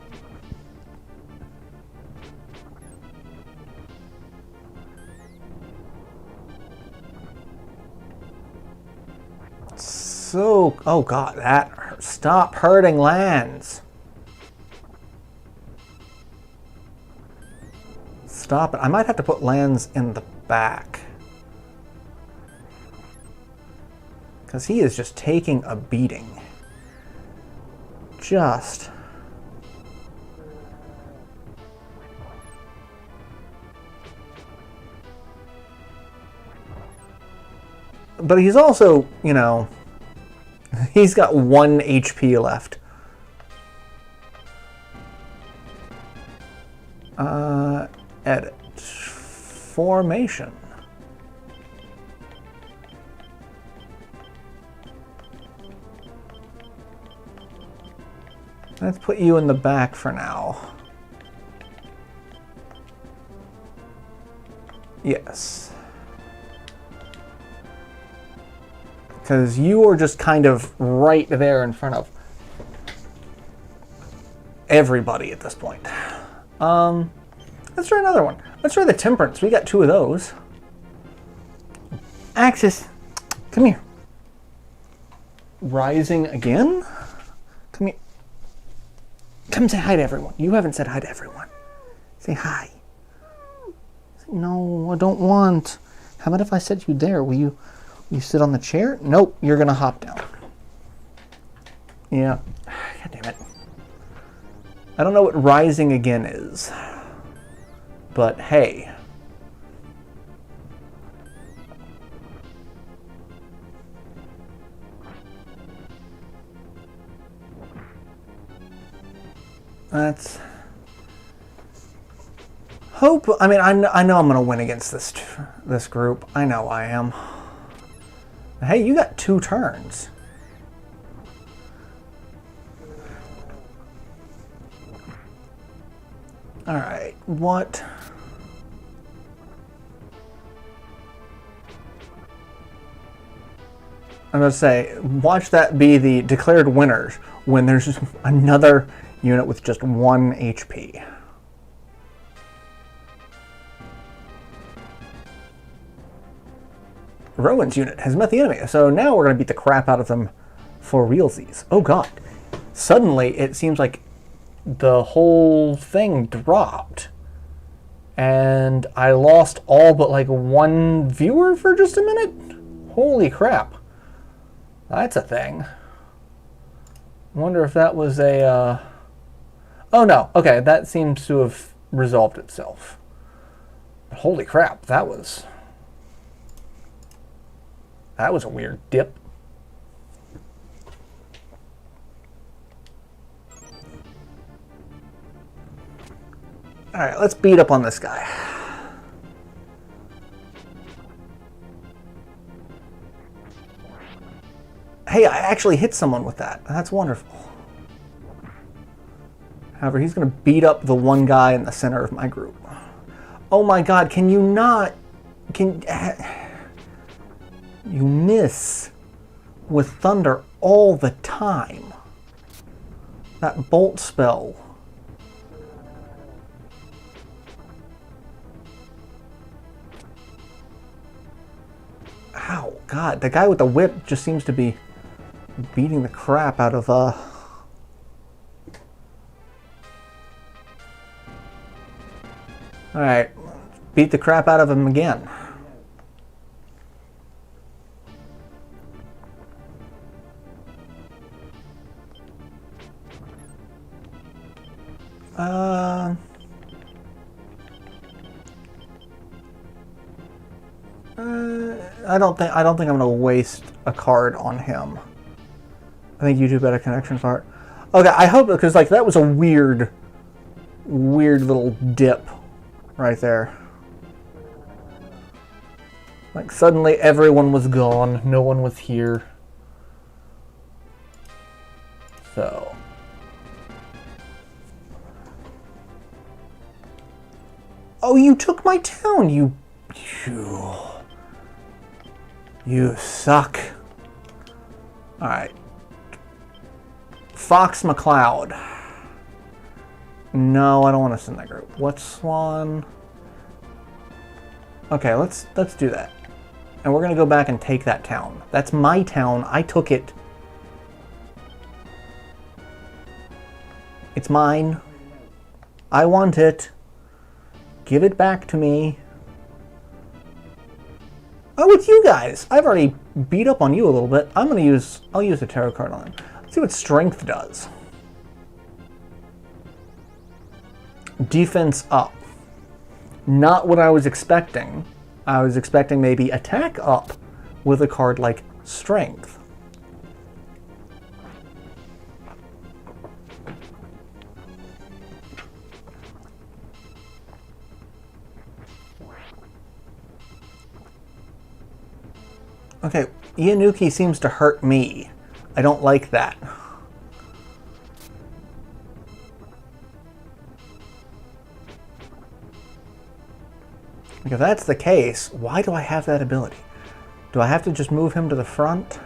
So, oh god, that, stop hurting lands. Stop it. I might have to put lands in the back. Because he is just taking a beating. Just. But he's also, you know, he's got 1 HP left. Edit. Formation. Let's put you in the back for now. Yes. Because you are just kind of right there in front of everybody at this point. Let's try another one. Let's try the Temperance. We got 2 of those. Axis, come here. Rising again? Come here. Come say hi to everyone. You haven't said hi to everyone. Say hi. No, I don't want. How about if I set you there? Will you sit on the chair? Nope, you're gonna hop down. Yeah. God damn it. I don't know what rising again is. But hey. Let's hope. I mean, I know I'm going to win against this group. I know I am. Hey, you got 2 turns. All right, what? I'm going to say, watch that be the declared winners when there's just another unit with just 1 HP. Rowan's unit has met the enemy, so now we're going to beat the crap out of them for realsies. Oh god. Suddenly, it seems like the whole thing dropped. And I lost all but like 1 viewer for just a minute? Holy crap. That's a thing. I wonder if that was a... Oh no, okay, that seems to have resolved itself. But holy crap, that was a weird dip. Alright, let's beat up on this guy. Hey, I actually hit someone with that. That's wonderful. However, he's going to beat up the one guy in the center of my group. Oh my god, can you not... You miss with thunder all the time. That bolt spell. Ow, god, the guy with the whip just seems to be beating the crap out of, Alright, beat the crap out of him again. I don't think I'm gonna waste a card on him. I think YouTube had a connection part. Okay, I hope, because like that was a weird little dip right there. Like suddenly everyone was gone, no one was here. So. Oh, you took my town, you suck. Alright. Fox McCloud. No, I don't want to send that group. What's one? Okay, let's do that. And we're gonna go back and take that town. That's my town. I took it. It's mine. I want it. Give it back to me. Oh, it's you guys. I've already beat up on you a little bit. I'll use a tarot card on him. Let's see what strength does. Defense up. Not what I was expecting. I was expecting maybe attack up with a card like strength. Okay, Ianuki seems to hurt me. I don't like that. If that's the case, why do I have that ability? Do I have to just move him to the front?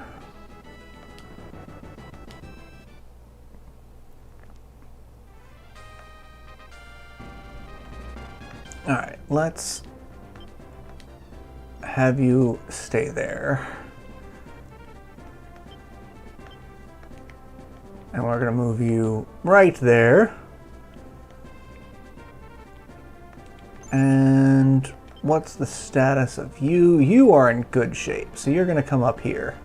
Alright, let's have you stay there. And we're going to move you right there. And what's the status of you? You are in good shape, so you're going to come up here.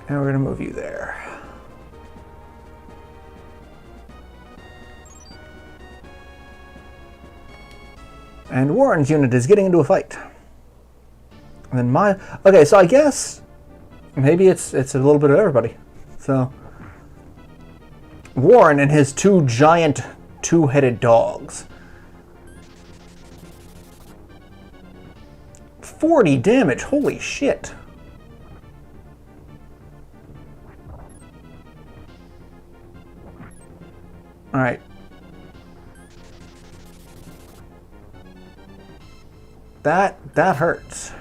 And we're going to move you there. And Warren's unit is getting into a fight. And then my... Okay, so I guess maybe it's a little bit of everybody. So Warren and his two giant two-headed dogs. 40 damage, holy shit. Alright. That hurts.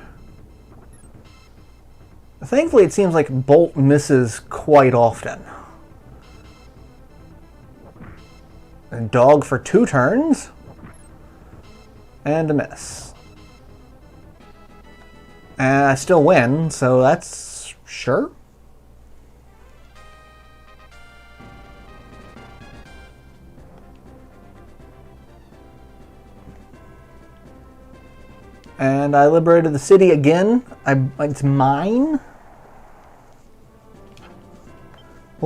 Thankfully, it seems like Bolt misses quite often. A dog for 2 turns. And a miss. And I still win, so that's sure. And I liberated the city again. It's mine.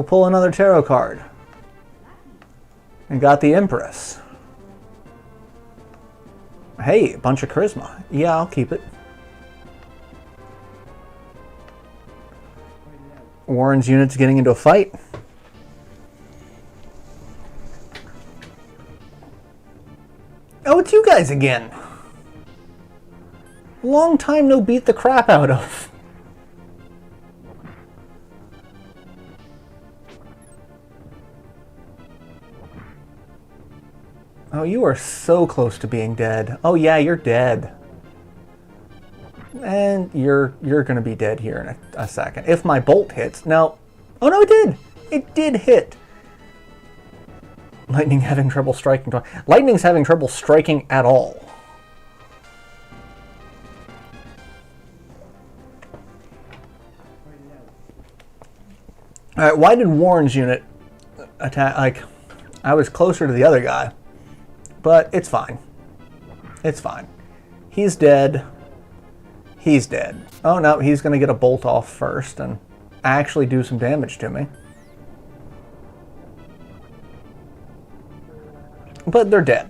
We'll pull another tarot card. And got the Empress. Hey, a bunch of charisma. Yeah, I'll keep it. Warren's unit's getting into a fight. Oh, it's you guys again. Long time no beat the crap out of. Oh, you are so close to being dead. Oh yeah, you're dead. And you're going to be dead here in a second. If my bolt hits. No. Oh no, it did. It did hit. Lightning having trouble striking. Lightning's having trouble striking at all. Alright, why did Warren's unit attack? Like, I was closer to the other guy. But it's fine. It's fine. He's dead. He's dead. Oh no, he's going to get a bolt off first and actually do some damage to me. But they're dead.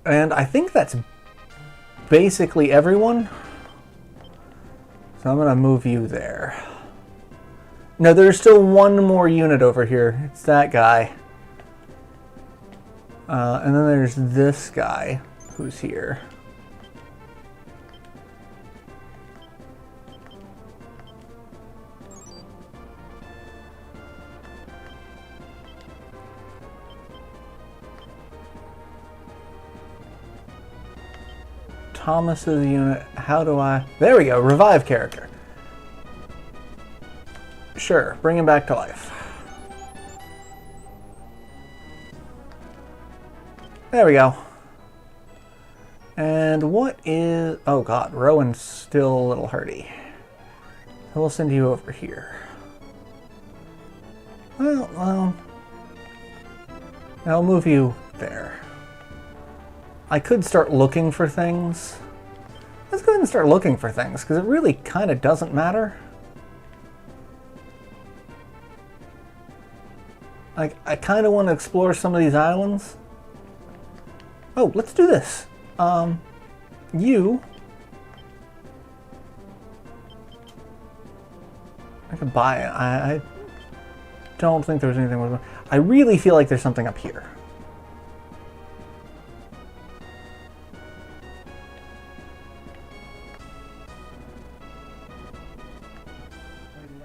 And I think that's basically everyone. So I'm going to move you there. No, there's still one more unit over here. It's that guy. And then there's this guy who's here. Thomas's unit. How do I... There we go. Revive character. Sure, bring him back to life. There we go. And what is... Oh god, Rowan's still a little hurty. We'll send you over here. Well, I'll move you there. I could start looking for things. Let's go ahead and start looking for things, because it really kind of doesn't matter. Like, I kind of want to explore some of these islands. Oh, let's do this. You... I could buy it. I don't think there's anything worth it. I really feel like there's something up here.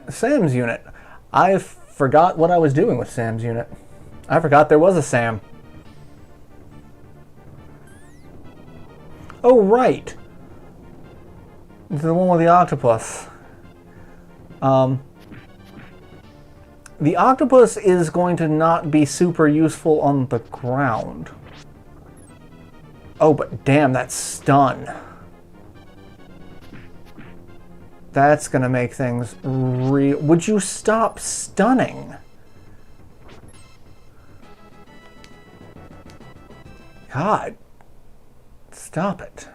Sam's unit. I forgot what I was doing with Sam's unit. I forgot there was a Sam. Oh, right. It's the one with the octopus. The octopus is going to not be super useful on the ground. Oh, but damn, that stun. That's going to make things real. Would you stop stunning? God. Stop it.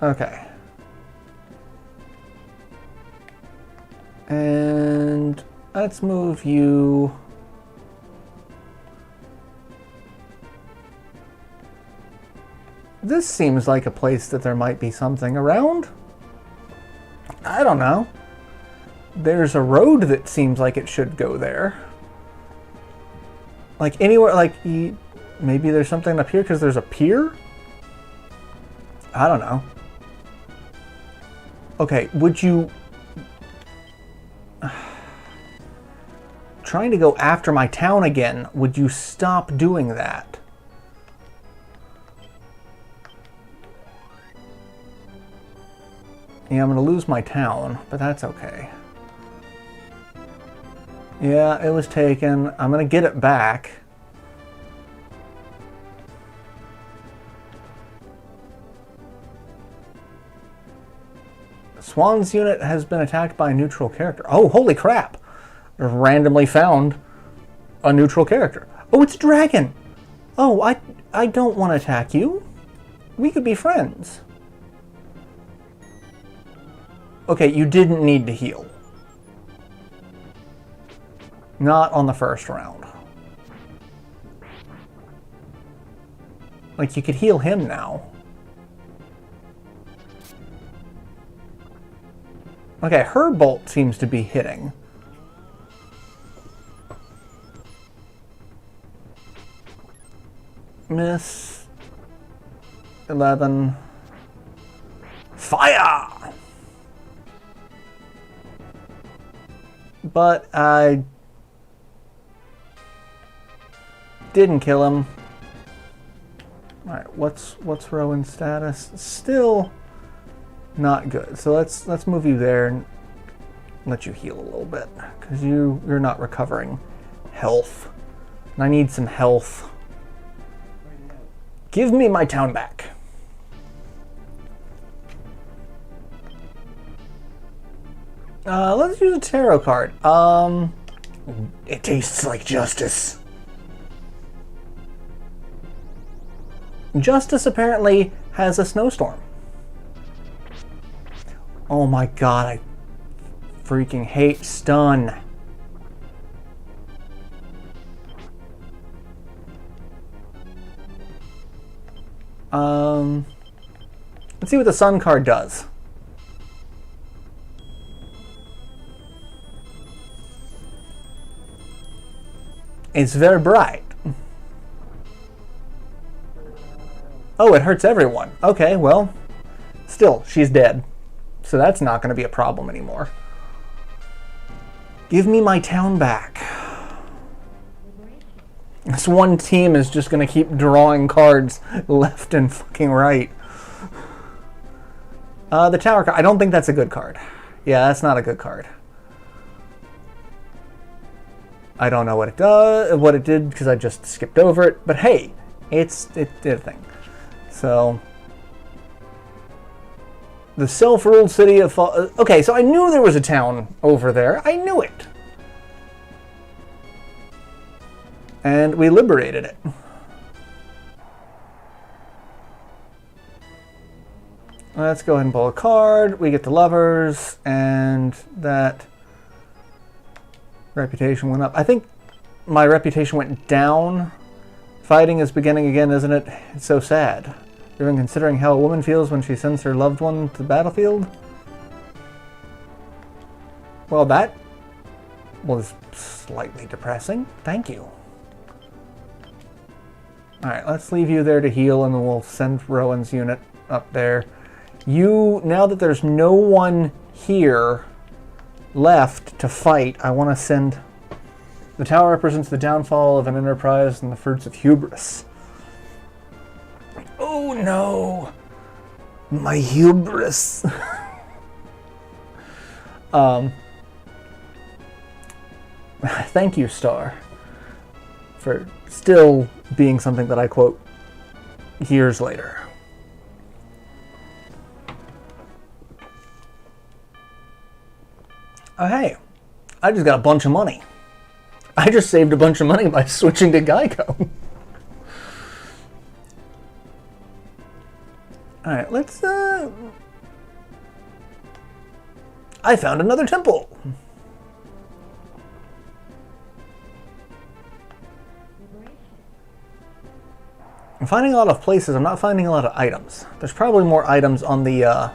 Okay. And let's move you... This seems like a place that there might be something around. I don't know. There's a road that seems like it should go there. Like anywhere, like maybe there's something up here because there's a pier? I don't know. Okay, would you... Trying to go after my town again, would you stop doing that? Yeah, I'm going to lose my town, but that's okay. Yeah, it was taken. I'm going to get it back. Swan's unit has been attacked by a neutral character. Oh, holy crap! Randomly found a neutral character. Oh, it's Dragon! Oh, I don't want to attack you. We could be friends. Okay, you didn't need to heal. Not on the first round. Like, you could heal him now. Okay, her bolt seems to be hitting. Miss. 11. Fire! But I didn't kill him. Alright, what's Rowan's status? Still not good. So let's move you there and let you heal a little bit. Because you're not recovering health. And I need some health. Give me my town back. Let's use a tarot card. It tastes like justice. Justice apparently has a snowstorm. Oh my god, I freaking hate stun. Let's see what the sun card does. It's very bright. Oh, it hurts everyone. Okay, well, still, she's dead. So that's not going to be a problem anymore. Give me my town back. This one team is just going to keep drawing cards left and fucking right. The tower card, I don't think that's a good card. Yeah, that's not a good card. I don't know what it does, what it did, because I just skipped over it. But hey, it did a thing. So, the self-ruled city of... Okay, so I knew there was a town over there. I knew it. And we liberated it. Let's go ahead and pull a card. We get the lovers, and that reputation went up. I think my reputation went down. Fighting is beginning again, isn't it? It's so sad. Even considering how a woman feels when she sends her loved one to the battlefield. Well, that was slightly depressing. Thank you. Alright, let's leave you there to heal, and then we'll send Rowan's unit up there. Now that there's no one here left to fight, I want to send... The tower represents the downfall of an enterprise and the fruits of hubris. Oh no! My hubris! Thank you, Star, for still being something that I quote years later. Oh hey, I just got a bunch of money. I just saved a bunch of money by switching to Geico. Alright, let's I found another temple. I'm finding a lot of places, I'm not finding a lot of items. There's probably more items on the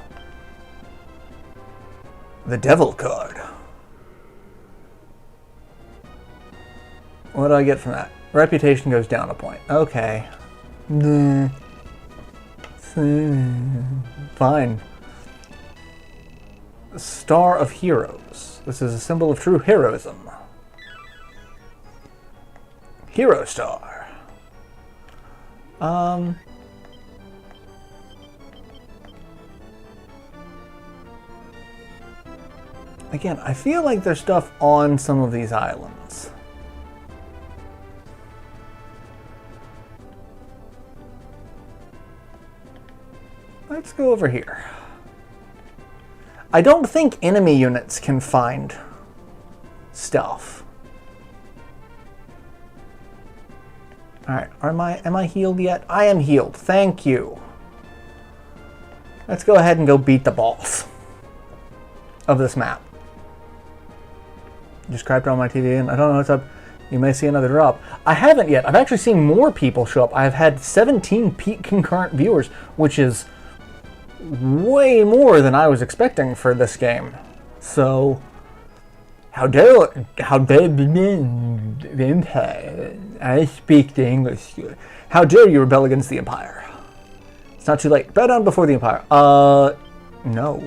devil card. What do I get from that? Reputation goes down a point. Okay. Fine. Star of Heroes. This is a symbol of true heroism. Hero Star. Again, I feel like there's stuff on some of these islands. Let's go over here. I don't think enemy units can find stuff. Alright, am I healed yet? I am healed, thank you. Let's go ahead and go beat the boss of this map. Just crapped on my TV and I don't know what's up. You may see another drop. I haven't yet. I've actually seen more people show up. I've had 17 peak concurrent viewers, which is way more than I was expecting for this game. So, how dare I speak the English. How dare you rebel against the Empire? It's not too late. Bow down before the Empire. No.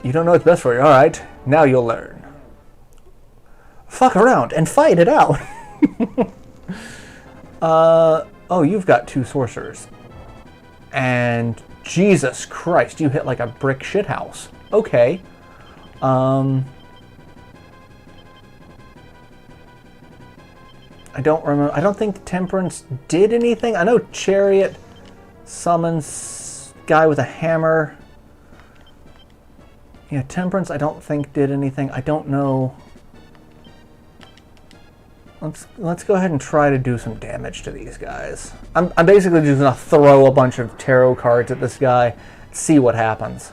You don't know what's best for you. Alright, now you'll learn. Fuck around and fight it out. Oh, you've got 2 sorcerers. And Jesus Christ, you hit like a brick shithouse. Okay. I don't remember. I don't think Temperance did anything. I know Chariot summons guy with a hammer. Yeah, Temperance I don't think did anything. I don't know. Let's go ahead and try to do some damage to these guys. I'm basically just gonna throw a bunch of tarot cards at this guy, see what happens.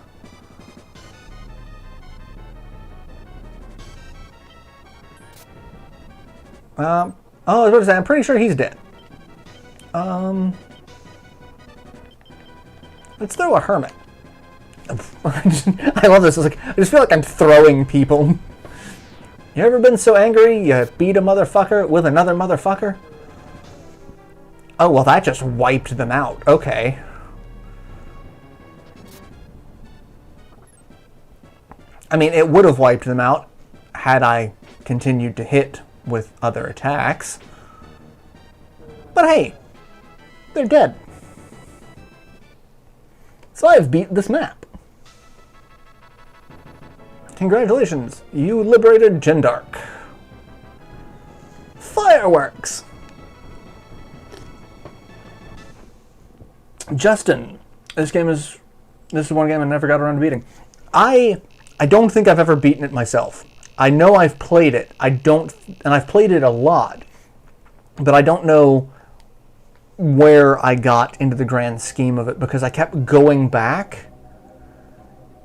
Oh, I was about to say, I'm pretty sure he's dead. Let's throw a hermit. I love this. It's like, I just feel like I'm throwing people. You ever been so angry you beat a motherfucker with another motherfucker? Oh, well, that just wiped them out. Okay. I mean, it would have wiped them out had I continued to hit with other attacks. But hey, they're dead. So I've beat this map. Congratulations, you liberated Gendark. Fireworks! Justin, this is one game I never got around to beating. I don't think I've ever beaten it myself. I know I've played it. And I've played it a lot, but I don't know where I got into the grand scheme of it because I kept going back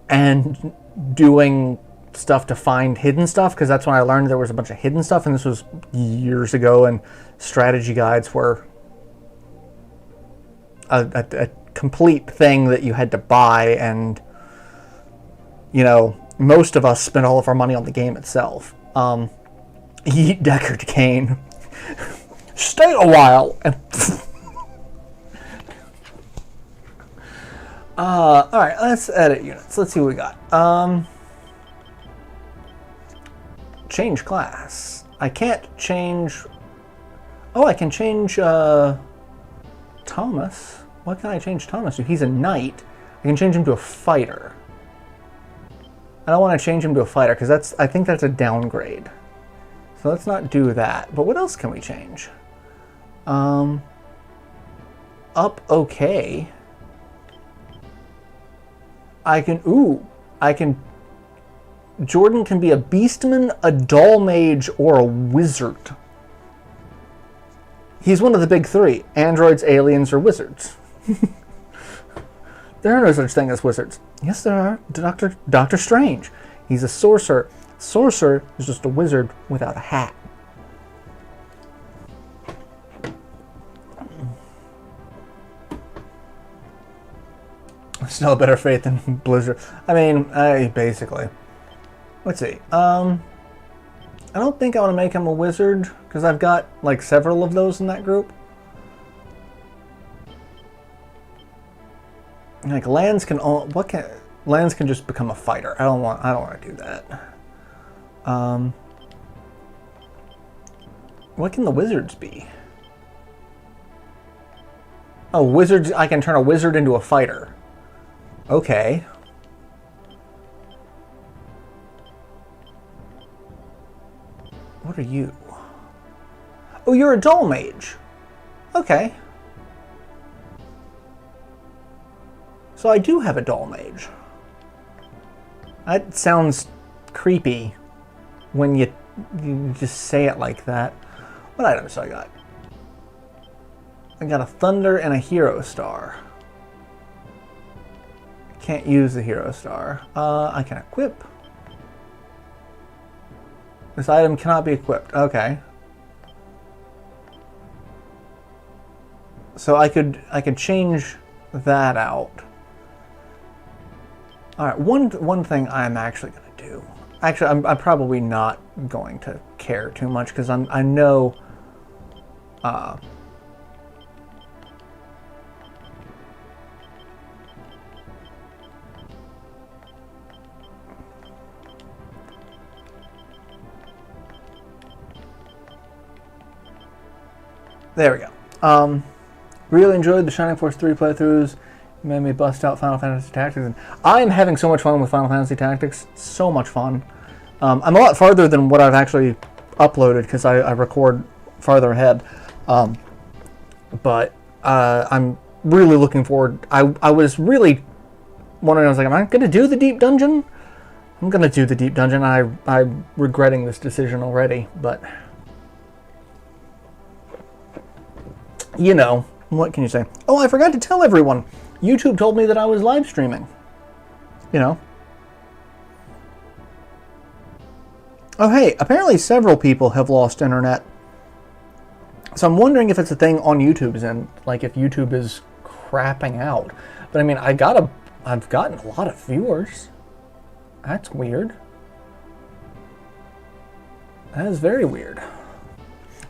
and doing stuff to find hidden stuff, because that's when I learned there was a bunch of hidden stuff, and this was years ago, and strategy guides were a complete thing that you had to buy, and you know, most of us spent all of our money on the game itself. Eat Deckard Cain. Stay a while. And alright, let's edit units. Let's see what we got. Change class. I can't change... Oh, I can change Thomas. What can I change Thomas to? He's a knight. I can change him to a fighter. I don't want to change him to a fighter because I think that's a downgrade. So let's not do that. But what else can we change? Up okay. Jordan can be a beastman, a doll mage, or a wizard. He's one of the big 3. Androids, aliens, or wizards. There are no such thing as wizards. Yes, there are. Doctor Strange. He's a sorcerer. Sorcerer is just a wizard without a hat. Still a better fate than Blizzard. I mean, basically. Let's see. I don't think I want to make him a wizard, because I've got, like, several of those in that group. Like, lands can just become a fighter. I don't want to do that. What can the wizards be? Oh, wizards, I can turn a wizard into a fighter. Okay. What are you? Oh, you're a doll mage. Okay. So I do have a doll mage. That sounds creepy when you just say it like that. What items do I got? I got a thunder and a hero star. Can't use the hero star. I can equip. This item cannot be equipped. Okay. So I could change that out. All right. One thing I'm actually going to do. Actually, I'm probably not going to care too much because I know. There we go. Really enjoyed the Shining Force 3 playthroughs. Made me bust out Final Fantasy Tactics. And I am having so much fun with Final Fantasy Tactics. So much fun. I'm a lot farther than what I've actually uploaded because I record farther ahead. But I'm really looking forward. I was really wondering, I was like, am I going to do the deep dungeon? I'm going to do the deep dungeon. I'm regretting this decision already, but... You know, what can you say? Oh, I forgot to tell everyone. YouTube told me that I was live streaming. You know. Oh, hey, apparently several people have lost internet. So I'm wondering if it's a thing on YouTube's end, like if YouTube is crapping out. But I mean, I've gotten a lot of viewers. That's weird. That is very weird.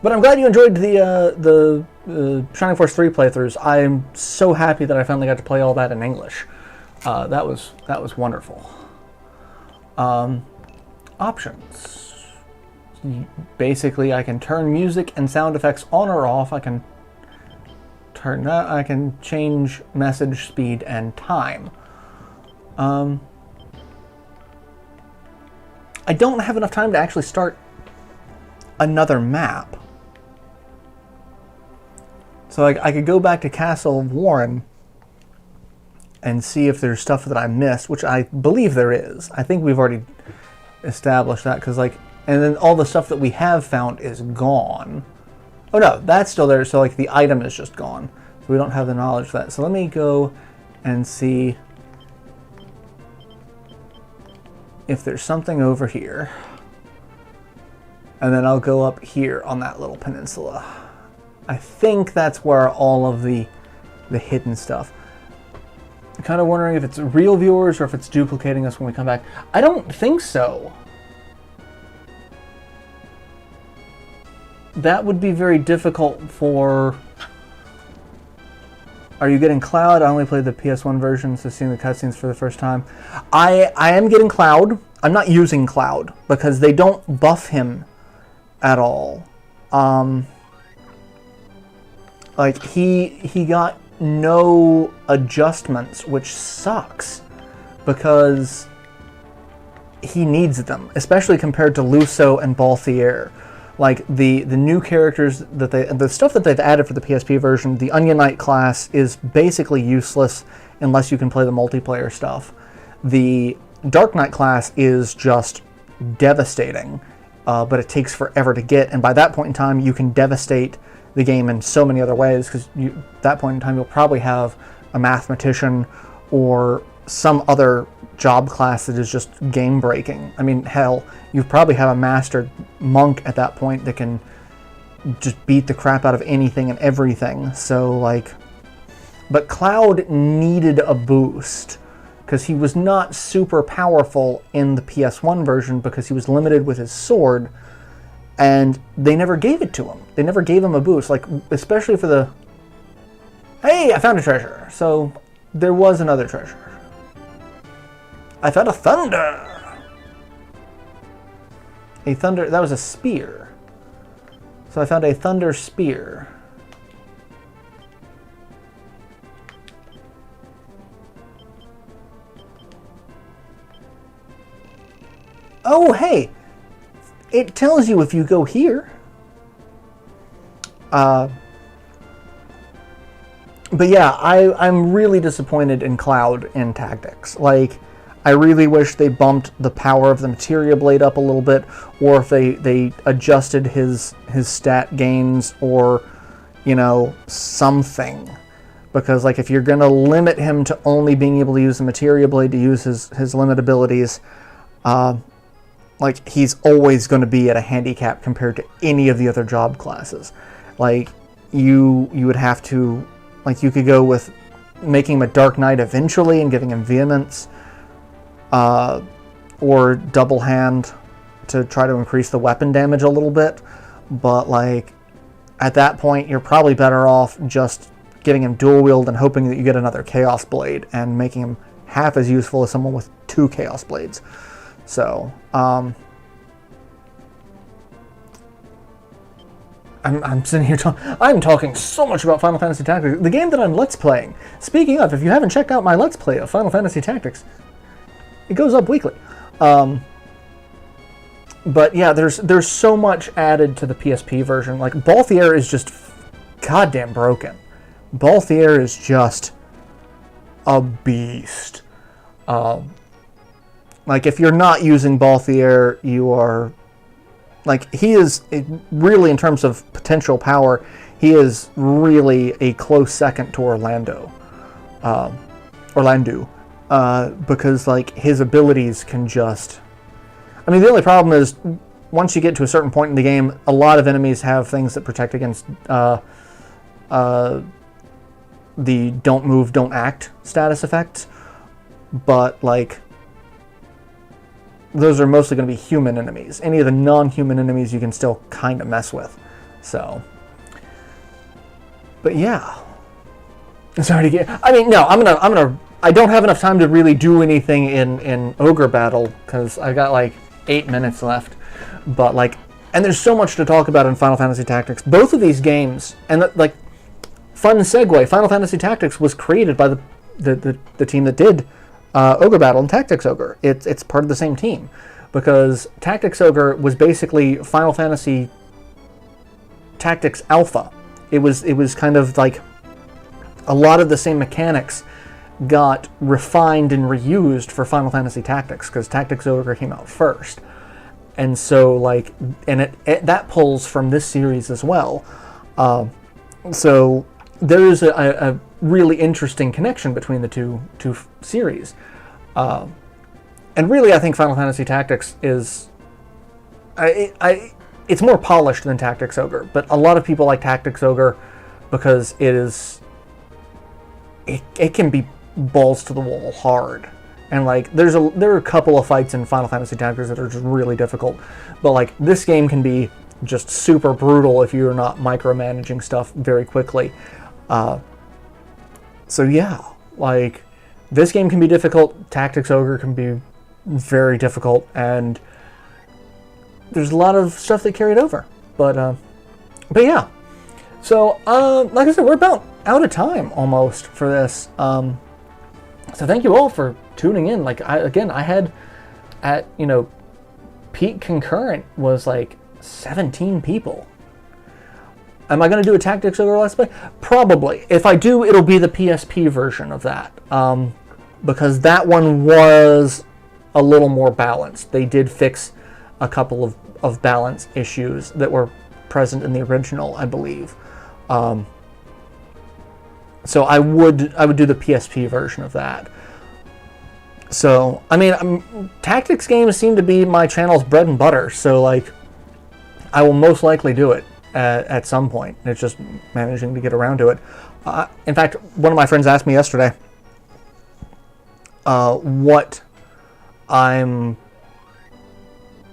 But I'm glad you enjoyed the Shining Force 3 playthroughs. I'm so happy that I finally got to play all that in English. That was wonderful. Options. Basically, I can turn music and sound effects on or off. I can change message speed and time. I don't have enough time to actually start another map. So I could go back to Castle of Warren and see if there's stuff that I missed, which I believe there is. I think we've already established that, because and then all the stuff that we have found is gone. Oh no, that's still there, so like the item is just gone. So we don't have the knowledge of that. So let me go and see if there's something over here. And then I'll go up here on that little peninsula. I think that's where all of the hidden stuff. I'm kind of wondering if it's real viewers or if it's duplicating us when we come back. I don't think so. That would be very difficult for... Are you getting Cloud? I only played the PS1 version, so seeing the cutscenes for the first time. I am getting Cloud. I'm not using Cloud because they don't buff him at all. Like, he got no adjustments, which sucks, because he needs them, especially compared to Luso and Balthier. Like, the new characters that the stuff that they've added for the PSP version, the Onion Knight class is basically useless unless you can play the multiplayer stuff. The Dark Knight class is just devastating, but it takes forever to get, and by that point in time, you can devastate the game in so many other ways, because at that point in time you'll probably have a mathematician or some other job class that is just game breaking. I mean, hell, you probably have a master monk at that point that can just beat the crap out of anything and everything. So like, but Cloud needed a boost because he was not super powerful in the PS1 version because he was limited with his sword. And they never gave it to him. They never gave him a boost, like, especially for the... Hey, I found a treasure. So, there was another treasure. I found a thunder. A thunder... That was a spear. So I found a thunder spear. Oh, hey! It tells you if you go here. But yeah, I'm really disappointed in Cloud in Tactics. Like, I really wish they bumped the power of the Materia Blade up a little bit, or if they adjusted his stat gains, or, you know, something. because like if you're going to limit him to only being able to use the Materia Blade to use his limit abilities, like he's always going to be at a handicap compared to any of the other job classes. Like you would have to, like you could go with making him a Dark Knight eventually and giving him Vehemence, or Double Hand to try to increase the weapon damage a little bit. But like at that point, you're probably better off just getting him dual wield and hoping that you get another Chaos Blade and making him half as useful as someone with 2 Chaos Blades. So, I'm sitting here I'm talking so much about Final Fantasy Tactics, the game that I'm Let's Playing. Speaking of, if you haven't checked out my Let's Play of Final Fantasy Tactics, it goes up weekly. But yeah, there's so much added to the PSP version. Like, Balthier is just goddamn broken. Balthier is just a beast. Like, if you're not using Balthier, you are... Like, he is really, in terms of potential power, he is really a close second to Orlando. Because, like, his abilities can just... I mean, the only problem is, once you get to a certain point in the game, a lot of enemies have things that protect against the don't move, don't act status effects. But, like, those are mostly going to be human enemies. Any of the non-human enemies you can still kind of mess with. So, but yeah. Sorry to get... I mean, no, I don't have enough time to really do anything in Ogre Battle, because I got, like, 8 minutes left. But, like, and there's so much to talk about in Final Fantasy Tactics. Both of these games, and, like, fun segue, Final Fantasy Tactics was created by the team that did Ogre Battle and Tactics Ogre. It's part of the same team, because Tactics Ogre was basically Final Fantasy Tactics Alpha. It was kind of like a lot of the same mechanics got refined and reused for Final Fantasy Tactics, because Tactics Ogre came out first. And so, like, and it that pulls from this series as well. So there is a really interesting connection between the two series. And really, I think Final Fantasy Tactics is... it's more polished than Tactics Ogre, but a lot of people like Tactics Ogre because it can be balls to the wall hard. And like there are a couple of fights in Final Fantasy Tactics that are just really difficult, but like this game can be just super brutal if you're not micromanaging stuff very quickly. So yeah, like this game can be difficult, Tactics Ogre can be very difficult, and there's a lot of stuff that carried over. But yeah. So like I said, we're about out of time almost for this. So thank you all for tuning in. Like I had at, you know, peak concurrent was like 17 people. Am I going to do a Tactics Ogre Let's Play? Probably. If I do, it'll be the PSP version of that. Because that one was a little more balanced. They did fix a couple of balance issues that were present in the original, I believe. So I would do the PSP version of that. So, I mean, tactics games seem to be my channel's bread and butter, so like, I will most likely do it at some point. It's just managing to get around to it. In fact, one of my friends asked me yesterday what I'm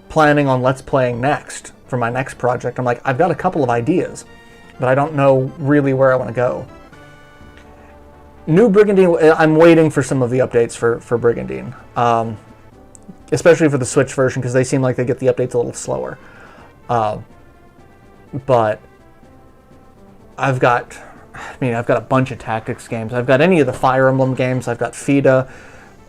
planning on Let's Playing next for my next project. I'm like, I've got a couple of ideas, but I don't know really where I want to go. New Brigandine, I'm waiting for some of the updates for Brigandine, especially for the Switch version, because they seem like they get the updates a little slower. But I've got a bunch of tactics games. I've got any of the Fire Emblem games. I've got FIDA,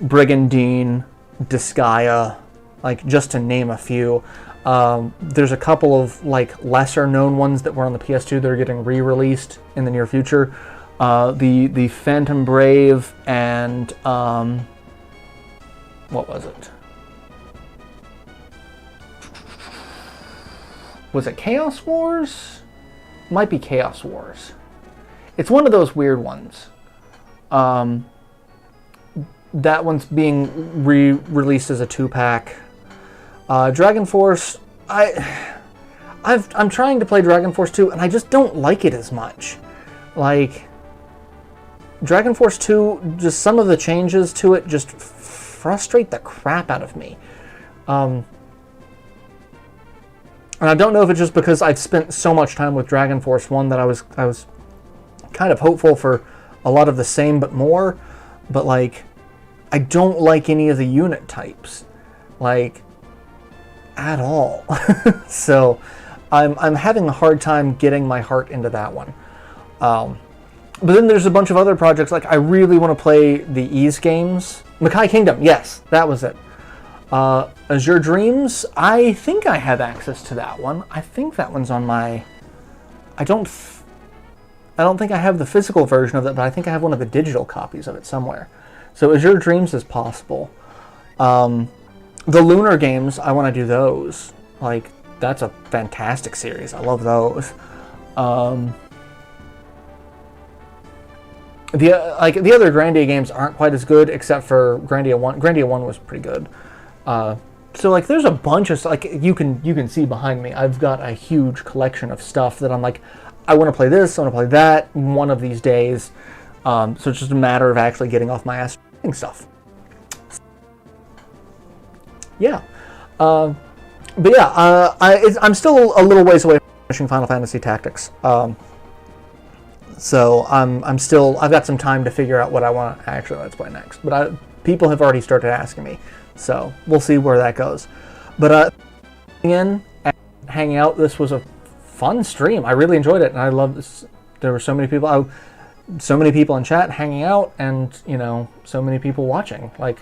Brigandine, Disgaea, like just to name a few. There's a couple of like lesser known ones that were on the PS2 that are getting re-released in the near future. The Phantom Brave and what was it? Was it Chaos Wars? Might be Chaos Wars. It's one of those weird ones. That one's being re-released as a 2-pack. Dragon Force, I'm trying to play Dragon Force 2, and I just don't like it as much. Like, Dragon Force 2, just some of the changes to it just frustrate the crap out of me. And I don't know if it's just because I've spent so much time with Dragon Force 1 that I was kind of hopeful for a lot of the same but more, but like, I don't like any of the unit types, like, at all. So I'm having a hard time getting my heart into that one. But then there's a bunch of other projects, like I really want to play the Ys games. Makai Kingdom, yes, that was it. Azure Dreams, I think I have access to that one. I think that one's on my... I don't think I have the physical version of it, but I think I have one of the digital copies of it somewhere. So Azure Dreams is possible. The Lunar games, I want to do those. Like, that's a fantastic series. I love those. The other Grandia games aren't quite as good, except for Grandia 1. Grandia 1 was pretty good. So like, there's a bunch of, like, you can see behind me, I've got a huge collection of stuff that I'm like, I want to play this, I want to play that one of these days. So it's just a matter of actually getting off my ass doing stuff. Yeah. But yeah, I'm still a little ways away from finishing Final Fantasy Tactics. So I've got some time to figure out what I want to actually let's play next. But people have already started asking me, so we'll see where that goes. But in and hanging out, this was a fun stream. I really enjoyed it, and I love this. There were so many people, so many people in chat hanging out, and so many people watching. Like,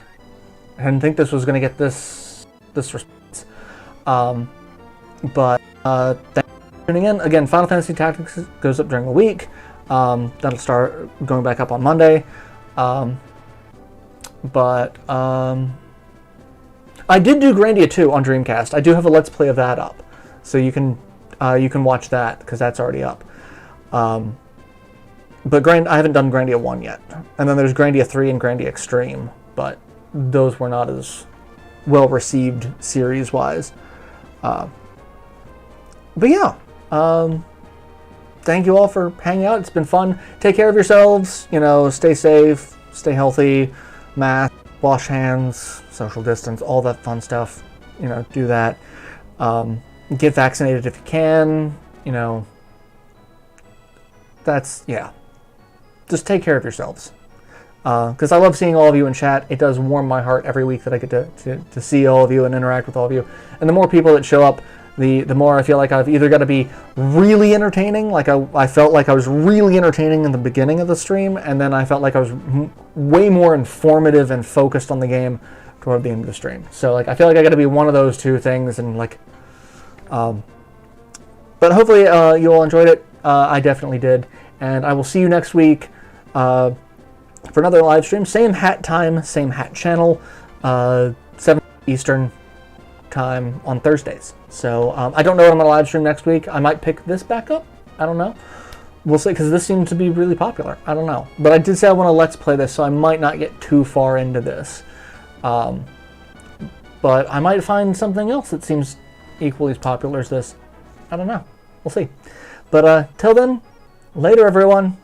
I didn't think this was going to get this response. But thanks for tuning in. Again, Final Fantasy Tactics goes up during the week. That'll start going back up on Monday. But I did do Grandia 2 on Dreamcast. I do have a Let's Play of that up, so you can watch that because that's already up. But I haven't done Grandia 1 yet. And then there's Grandia 3 and Grandia Extreme, but those were not as well received series-wise. But yeah, thank you all for hanging out. It's been fun. Take care of yourselves. Stay safe, stay healthy, mask, wash hands, social distance, all that fun stuff. Do that. Get vaccinated if you can. Yeah. Just take care of yourselves. Because I love seeing all of you in chat. It does warm my heart every week that I get to see all of you and interact with all of you. And the more people that show up, the more I feel like I've either got to be really entertaining, like I felt like I was really entertaining in the beginning of the stream, and then I felt like I was way more informative and focused on the game toward the end of the stream. So like, I feel like I got to be one of those two things, and like, but hopefully you all enjoyed it. I definitely did, and I will see you next week for another live stream. Same hat time, same hat channel, 7 Eastern time on Thursdays. So I don't know what I'm going to live stream next week. I might pick this back up. I don't know. We'll see, because this seems to be really popular. I don't know. But I did say I want to Let's Play this, so I might not get too far into this. But I might find something else that seems equally as popular as this. I don't know. We'll see. But till then, later everyone.